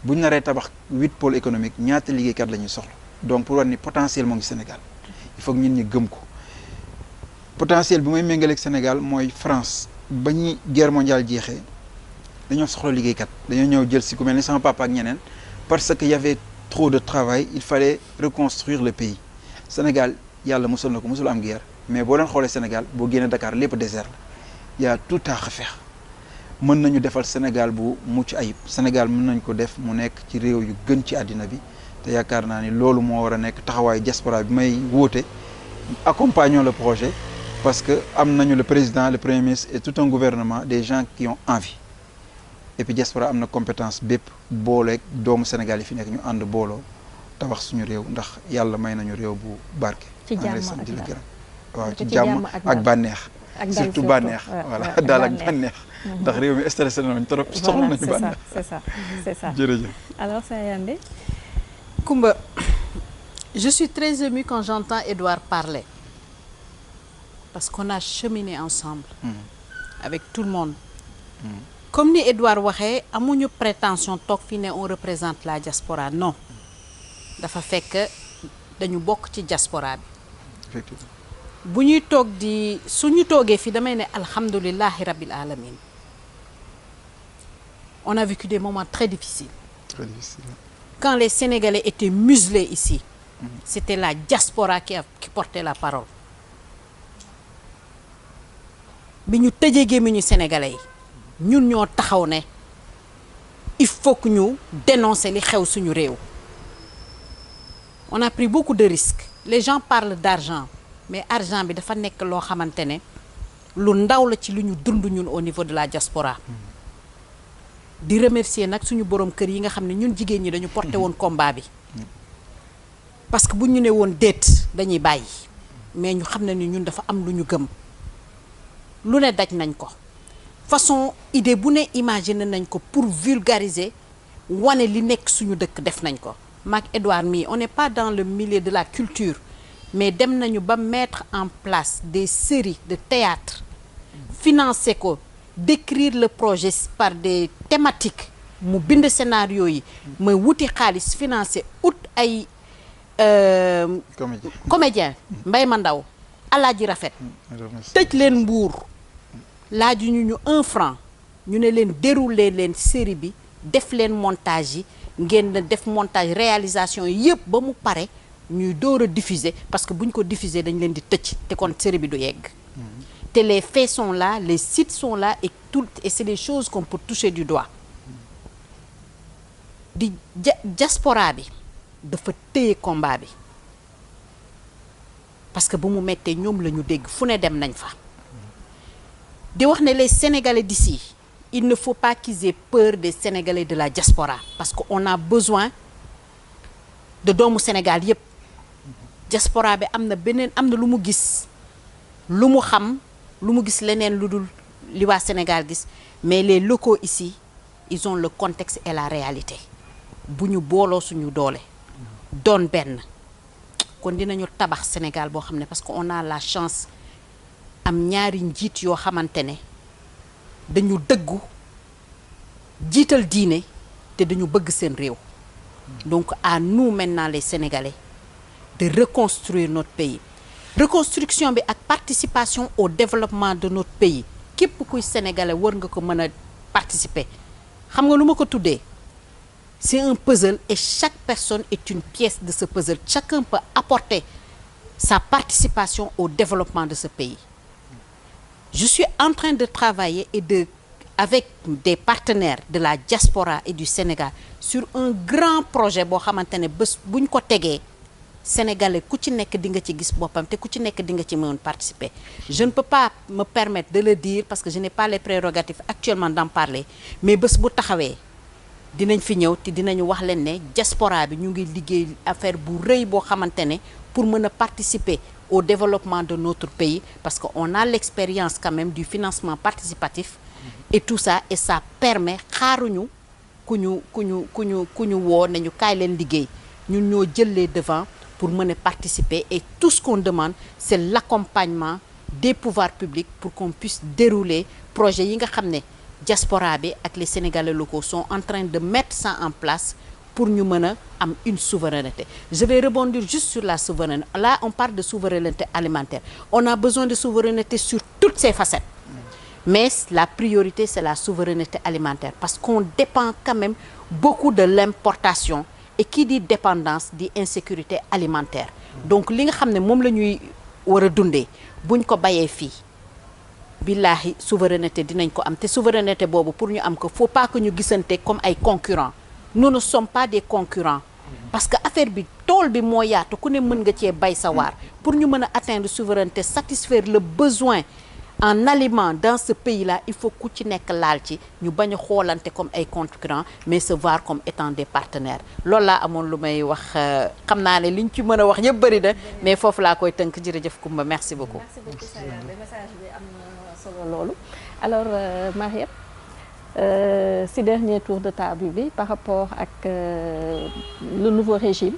bu ñu naree tabax 8 pôles économiques ñaata liggéeykat la ñuy soxla donc pour war ni potentiel moo ngi Sénégal il faut que ñun ñi gëm ko potentiel bi mooy méngaleeg Sénégal mooy France ba ñuy guerre mondiale jeexee dañoo soxla liggéeykat dañoo ñëw jël si ku mel ni sama papa ak ñeneen parce que y avait trop de travail il fallait reconstruire le pays Sénégal yàlla mosul na ko mosul am guerre mais boo leen xoolee Sénégal boo génnee Dakar lépp désert la y a tout à refaire mën nañu defal Sénégal bu mucc ayib Sénégal mën nañ ko def mu nekk ci réew yu gën ci àddina bi te yaakaar naa ni loolu moo war a nekk taxawaayu diaspora bi may wóote accompagnons le projet parce que am nañu le président le premier ministre et tout un gouvernement des gens qui ont envie et puis diaspora am na compétence bépp booleeg doomu Sénégal yi fi nekk ñu ànd booloo tabax suñu réew ndax yàlla may nañu réew bu barke. ci jàmm ak di la gërëm waaw ci jàmm ak bànneex surtout bànneex voilà daal ak bànneex ndax réew mi stressé nañu trop soxla nañu bànneex c'est ça jërëjëf alors Sayandé Coumba je suis très émue quand j'entends Edouard parler parce qu'on a cheminé ensemble avec tout le monde comme ni Edouard waxee amuñu prétention toog fii ne on représente la diaspora non dafa fekk dañu bokk ci diaspora bi. effectivement bu ñuy toog di suñu toogee fii damay ne alhamdulillahi rabbil alamin on a vécu des moments très difficiles. très difficile. Quand les Sénégalais étaient muselés ici, c'était la diaspora qui portait la parole. bi ñu tëjee gémmiñu Sénégalais yi ñun ñoo taxaw ne il faut que ñu dénoncer li xew suñu réew. On a pris beaucoup de risques. Les gens parlent d'argent mais argent bi dafa nekk loo xamante ne lu ndaw la ci lu ñu dund ñun au niveau de la diaspora. di remercier nag suñu borom kër yi nga xam ne ñun jigéen ñi dañu porté woon combat bi parce que bu ñu ne woon déet dañuy bàyyi mais ñu xam ne ni ñun dafa am lu ñu gëm lu ne daj nañ ko façon idée bu ne imaginer nañ ko pour vulgariser wane li nekk suñu dëkk def nañ ko. maak Edouard mii on n'est pas dans le milieu de la culture mais dem nañu ba mettre en place des séries de théâtre financer ko d'écrire le projet par des thématiques mu bind scénario yi ma wuti xaalis financé ut ay comédien Mbay ma ndaw Alaaji Rafet tëj leen Mbuur laaju ñu 1 franc ñu ne leen dérouler leen série bi def leen montage yi ngeen def montage réalisation yëpp ba mu pare ñuy door a diffuser parce que bu ñu ko diffuser dañ leen di tëj te kon série bi du yegg te les faits sont là les sites sont là et c'est des choses qu'on peut toucher du doigt di diaspora bi dafa téye combat bi parce que bu mu mettee ñoom la ñu dégg fu ne dem nañ fa di wax ne les Sénégalais d'ici il ne faut pas qu'ils aient peur des Sénégalais de la diaspora parce que on a besoin de doomu Sénégal yépp diaspora bi am na lu mu gis lu mu xam lu mu gis leneen lu dul li waa Sénégal gis mais les locaux ici ils ont le contexte et la réalité bu ñu booloo suñu doole doon benn kon dinañu tabax Sénégal boo xam ne parce que on a la chance am ñaari njiit yoo xamante ne dañu dëggu jiital diine te dañu bëgg seen réew donc à nous maintenant les Sénégalais de reconstruire notre pays reconstruction bi ak participation au développement de notre pays képp kuy sénégalais war nga ko mën a participer xam nga lu ma ko tuddee c'est un puzzle et chaque personne est une pièce de ce puzzle chacun peut apporter sa participation au développement de ce pays je suis en train de travailler avec des partenaires de la diaspora et du Sénégal sur un grand projet boo xamante ne bés buñ ko tegee Sénégalais ku ci nekk di nga ci gis boppam te ku ci nekk di nga ci mën participer je ne peux pas me permettre de le dire parce que je n'ai pas les prérogatives actuellement d'en parler mais bés bu taxawee dinañ fi ñëw te dinañu wax leen ne diaspora bi ñu ngi liggéey affaire bu rëy boo xamante ne pour mën a participer au développement de notre pays parce que on a l'expérience quand même du financement participatif et tout ça et ça permet xaaruñu ku ñu woo nañu kaay leen liggéey ñun ñoo jël les devants pour mën a participer et tout ce qu'on demande c'est l'accompagnement des pouvoirs publics pour qu'on puisse dérouler projet yi nga xam ne diaspora bi ak les Sénégalais locaux sont en train de mettre ça en place pour ñu mën a am une souveraineté je vais rebondir juste sur la souveraineté là on parle de souveraineté alimentaire on a besoin de souveraineté sur toutes ses facettes mais la priorité c'est la souveraineté alimentaire parce qu'on dépend quand même beaucoup de l'importation et qui dit dépendance dit insécurité alimentaire donc li nga xam ne moom la ñuy war a dundee buñ ko bayee fii billaahi souveraineté dinañ ko am te souveraineté boobu pour ñu am ko faut pas que ñu gisante comme ay concurrents nous ne sommes pas des concurrents parce que affaire bi tool bi moo yaatu ku ne mën nga cee bay sa waar pour ñu mën a atteindre souveraineté satisfaire le besoin en aliments dans ce pays-là il faut ku ci nekk laal ci ñu bañ a xoolante comme ay concurrents mais se voir comme étant des partenaires loolu laa amoon lu may wax xam naa ne liñ ci mën a wax yëpp bëri na mais foofu laa koy tënk jërëjëf Coumba merci beaucoup. merci beaucoup Sayane le message bi am na solo loolu alors Mariette si dernier tour de table bi par rapport ak le nouveau régime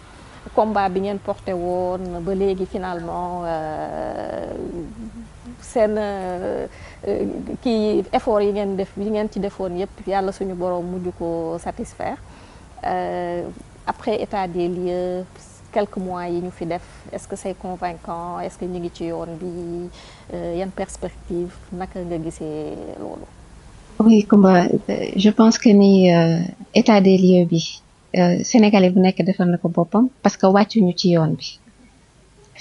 combat bi ngeen porté woon ba léegi finalement seen kii effort yi ngeen ci defoon yëpp yàlla suñu borom mujj ko satisfaire après état des lieux quelques mois yi ñu fi def est-ce que c'est convaincant est-ce que ñu ngi ci yoon bi yan perspective naka nga gisee loolu. Oui Coumba je pense que ni état des lieux bi Sénégalais bu nekk defal na ko boppam parce que wàccuñu ci yoon bi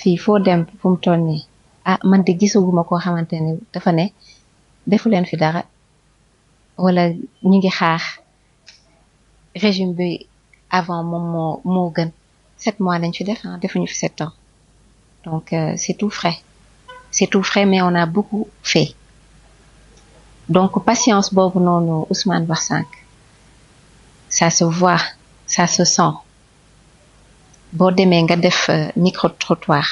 fii foo dem fu mu toll nii man de gisaguma koo xamante ne dafa ne defu leen fi dara wala ñu ngi xaar régime bi avant moom moo gën 7 mois lañ fi def defuñu fi 7 ans donc c'est tout frais mais on a beaucoup fait donc patience boobu noonu Ousmane wax sànq ça se voit ça se sent boo demee nga def micro-trottoir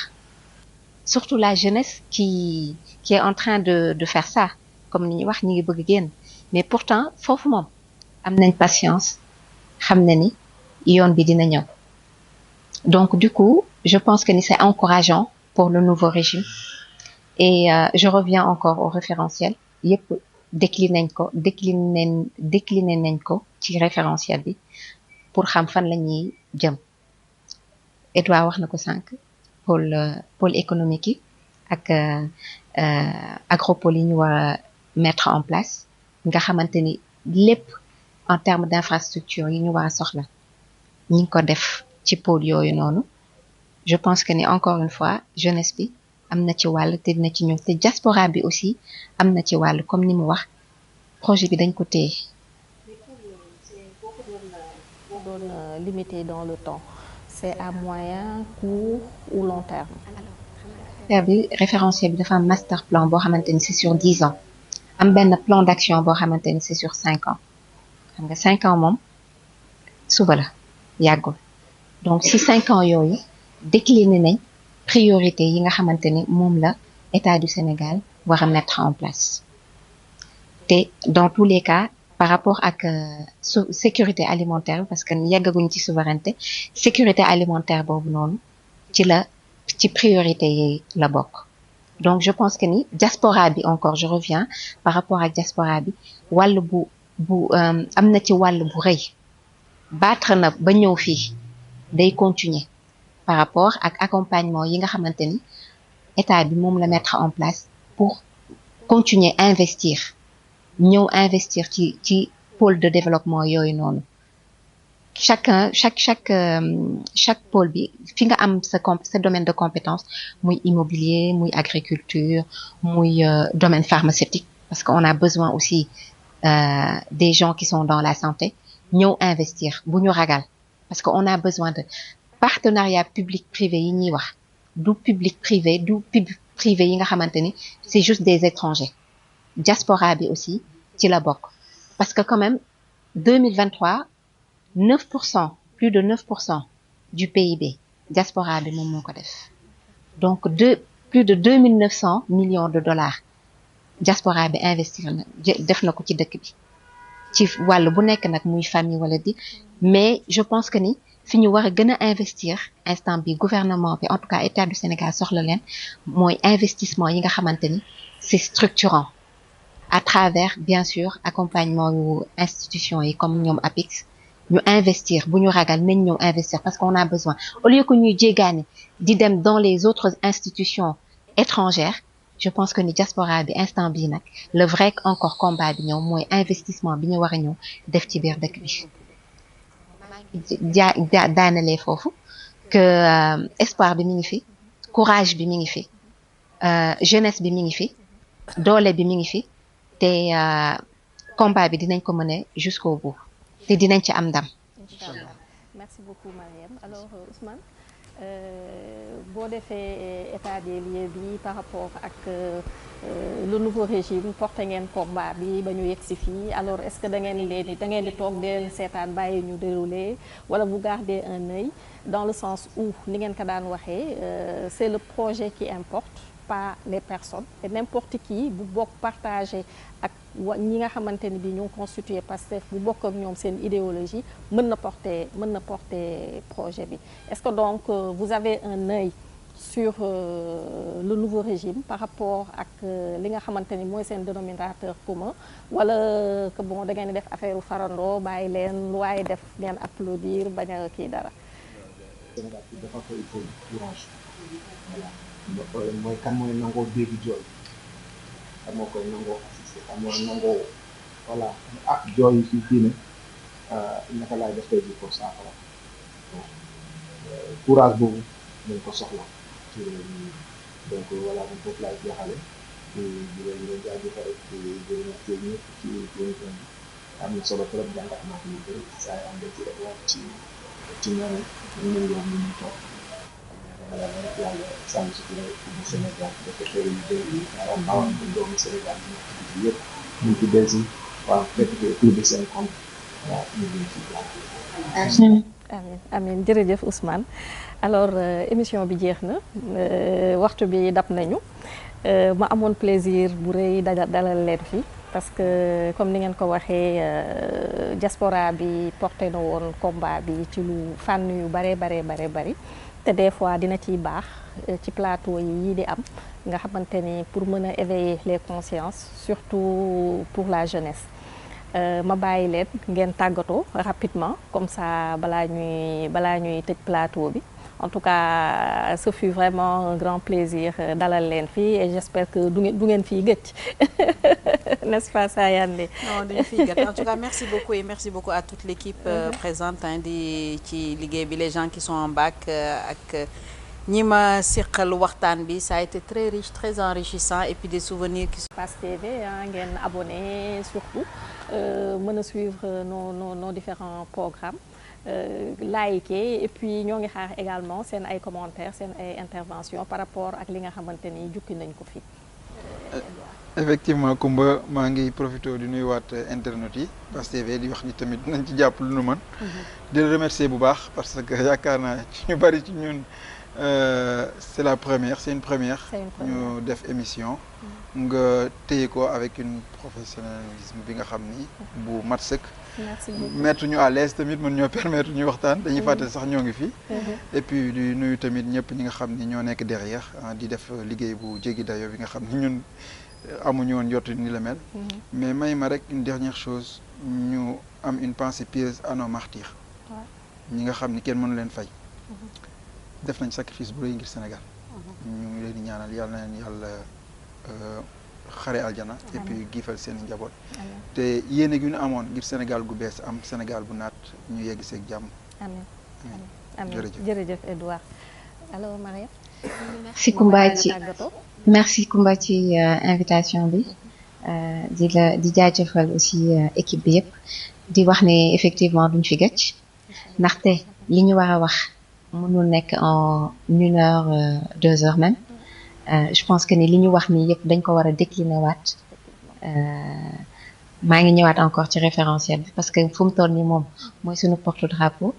surtout la jeunesse qui est en train de faire ça comme ni ñuy wax ñi ngi bëgg génn mais pourtant foofu moom am nañ patience xam na ni yoon bi dina ñëw donc du coup je pense que ni c'est encourageant pour le nouveau régime et je reviens encore au référentiel yépp décliné nañ ko ci référentiel bi pour xam fan la ñuy jëm Edouard wax na ko sànq pôle économique yi ak agropole yi ñu war a mettre en place nga xamante ni lépp en termes d'infrastructure yi ñu war a soxla ñi ngi ko def ci pôle yooyu noonu je pense que ni encore une fois jeunesse bi am na ci wàll te dina ci ñëw te diaspora bi aussi am na ci wàll comme ni mu wax projet bi dañ ko téye. doon limité dans le temps c'est à moyen court ou long terme. bi référentiel bi dafa am master plan boo xamante ni c'est sur 10 ans am benn plan d'action boo xamante ni c'est sur 5 ans xam nga 5 ans moom suba la yàggul donc si 5 ans yooyu décliné nañ priorité yi nga xamante ni moom la État du Sénégal war a mettre en place te dans tous les cas par rapport ak sécurité alimentaire parce que yàggaguñ ci souveraineté sécurité alimentaire boobu noonu ci priorité yi la bokk donc je pense que ni diaspora bi encore je reviens par rapport ak diaspora bi wàll bu am na ci wàll bu rëy battre na ba ñëw fii day continuer par rapport ak accompagnement yi nga xamante ni état bi moom la mettre en place pour continuer investir ñëw investir ci pôle de développement yooyu noonu chaque pôle bi fi nga am sa domaine de compétence muy immobilier muy agriculture muy domaine pharmaceutique parce qu'on a besoin aussi des gens qui sont dans la santé ñëw investir bu ñu ragal parce que on a besoin de partenariat public privé yi ñuy wax du public privé privé yi nga xamante ni c'est juste des étrangers diaspora bi aussi ci la bokk parce que quand même 2023 9% plus de 9% du PIB diaspora bi moom moo ko def donc plus de 2900 millions de dollars diaspora bi investir na def na ko ci dëkk bi ci wàll bu nekk nag muy famille wala di mais je pense que ni fi ñu war a gën a investir instant bi gouvernement bi en tout cas État du Sénégal soxla leen mooy investissement yi nga xamante ni c'est structurant à travers bien sûr accompagnement yu institutions yi comme ñoom APIX ñu investir bu ñu ragal nañ ñëw investir parce qu'on a besoin au lieu que ñuy jéggaani di dem dans les autres institutions étrangères je pense que ni diaspora bi instant bii nag le vrai encore combat bi ñëw mooy investissement bi ñu war a ñëw def ci biir dëkk bi daanalee foofu que espoir bi mi ngi fi courage bi mi ngi fi jeunesse bi mi ngi fi doole bi mi ngi fi te combat bi dinañ ko mener jusqu'au bout te dinañ ci am ndam. Inch'Allah. Merci beaucoup Marième. Alors Ousmane boo defee état des lieux bi par rapport ak le nouveau régime porté ngeen combat bi ba ñu yegg si fii alors est-ce que da ngeen di toog di leen seetaan bàyyi ñu dérouler wala vous gardez un œil dans le sens où ni ngeen ko daan waxee c'est le projet qui importe pas les personnes et n'importe qui bu bokk partagé ak ñi nga xamante ni bi ñoo constitué Pastef bu bokk ak ñoom seen idéologie mën na porter projet bi est-ce que donc vous avez un œil sur le nouveau régime par rapport ak li nga xamante ni mooy seen dénominateur commun wala que bon da ngeen di def affaire farandoo bàyyi leen lu waaye def ngeen applaudir bañ a kii dara. Sénégal bi dafa ko il faut courage voilà mooy kan mooy nangoo dégg jooy kan moo koy nangoo assister kan mooy nangoo voilà jooy yi fii diine naka laay def tey jii pour saafara courage boobu dañ ko soxla ci réew mi donc voilà moom foofu laay jeexale di leen jaajëfal rek di remercier ñëpp ci émission bi am na solo trop jàngat naa ko lu bëri saa yi am ci Edouard ci ñoom ñu ngi wax ñu toog voilà yàlla sàmm si kuréel bu Sénégal dafa xëy yu bëri am awam bu doomu Sénégal bi yëpp ñu ci delsi waaw fekk tout de seen compte waaw ñu ngi ci amiin amiin jërëjëf Ousmane alors émission bi jeex na waxtu bi dab nañu ma amoon plaisir bu rëy dalal leen fi parce que comme ni ngeen ko waxee diaspora bi porté na woon combat bi ci lu fànn yu bare bari te des fois dina ciy baax ci plateau yi di am nga xamante ni pour mën a éveiller les consciences surtout pour la jeunesse ma bàyyi leen ngeen tàggatoo rapidement comme ça balaa ñuy tëj plateau bi en tout cas ce fut vraiment un grand plaisir dalal leen fii et j'espère que du ngeen fii gëj n'est-ce pas Sayandé? Non duñu fii gëj en tout cas merci beaucoup et merci beaucoup à toute l'équipe présente di ci liggéey bi les gens qui sont en bac ak ñi ma siqal waxtaan bi ça a été très riche très enrichissant et puis des souvenirs qui sont Pass TV ngeen abonné surtout mën a suivre nos différents programmes liker et puis ñoo ngi xaar également seen ay commentaires seen ay interventions par rapport ak li nga xamante ni jukki nañ ko fi. effectivement Koumba maa ngi profité di nuyuwaat internet yi Pass TV di wax ni tamit nañ ci jàpp lu nu mën. di la remercier bu baax parce que yaakaar naa ci ñu bari ci ñun c'est la première c'est une première. ñu def émission. nga téye ko avec une professionnalisme bi nga xam ni bu mat sëkk. merci beaucoup mettre ñu à l'aise tamit mën ñoo permettre ñu waxtaan dañuy fàtte sax ñoo ngi fi. et puis di nuyu tamit ñëpp ñi nga xam ni ñoo nekk derrière di def liggéey bu jéggi dayo bi nga xam ni ñun amuñu woon jot ni la mel. mais may ma rek une dernière chose ñu am une pensée pieuse à nos martyrs. ñi nga xam ni kenn mënu leen fay. def nañ sacrifice bu rëy ngir Sénégal. ñu ngi leen di ñaanal yàlla na leen yàlla. xare aljana et puis giifal seen njaboot te yéene gi ñu amoon ngir Sénégal gu bees am Sénégal bu naat ñu yegg seeg jàmm. amiin jërëjëf Edouard alors Mariam. merci Koumba ci invitation bi di jaajëfal aussi équipe bi yëpp di wax ne effectivement duñ fi gëcc ndaxte li ñu war a wax mënul nekk en 1 heure 2 heures même. Je pense que ni li ñu wax nii yëpp dañ ko war a décliner waat maa ngi ñëwaat encore ci référentiel bi parce que fu mu toll nii moom mooy suñu porte-drapeau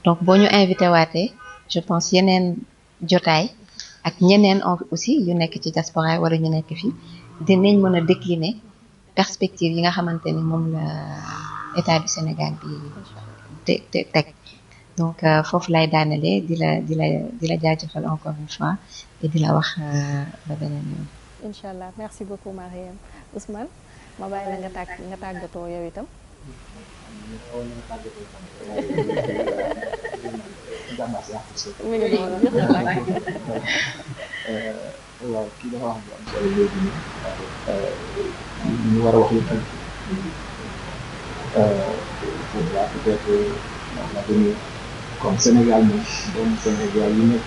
donc boo ñu invité waatee je pense yeneen jotaay ak ñeneen aussi yu nekk ci diaspora wala ñu nekk fii dinañ mën a décliner perspective yi nga xamante ni moom la état du Sénégal bi teg donc foofu lay daanelee di la jaajëfal encore une fois et di la wax ba beneen yoon. incha allah merci beaucoup Mariam Ousmane ma bàyyi la nga tàggatoo yow itam. waaw kii dafa wax bu am solo léegi nii ñu war a wax yëpp pour la peut-être l'avenir comme Sénégal moom doomu Sénégal yi nekk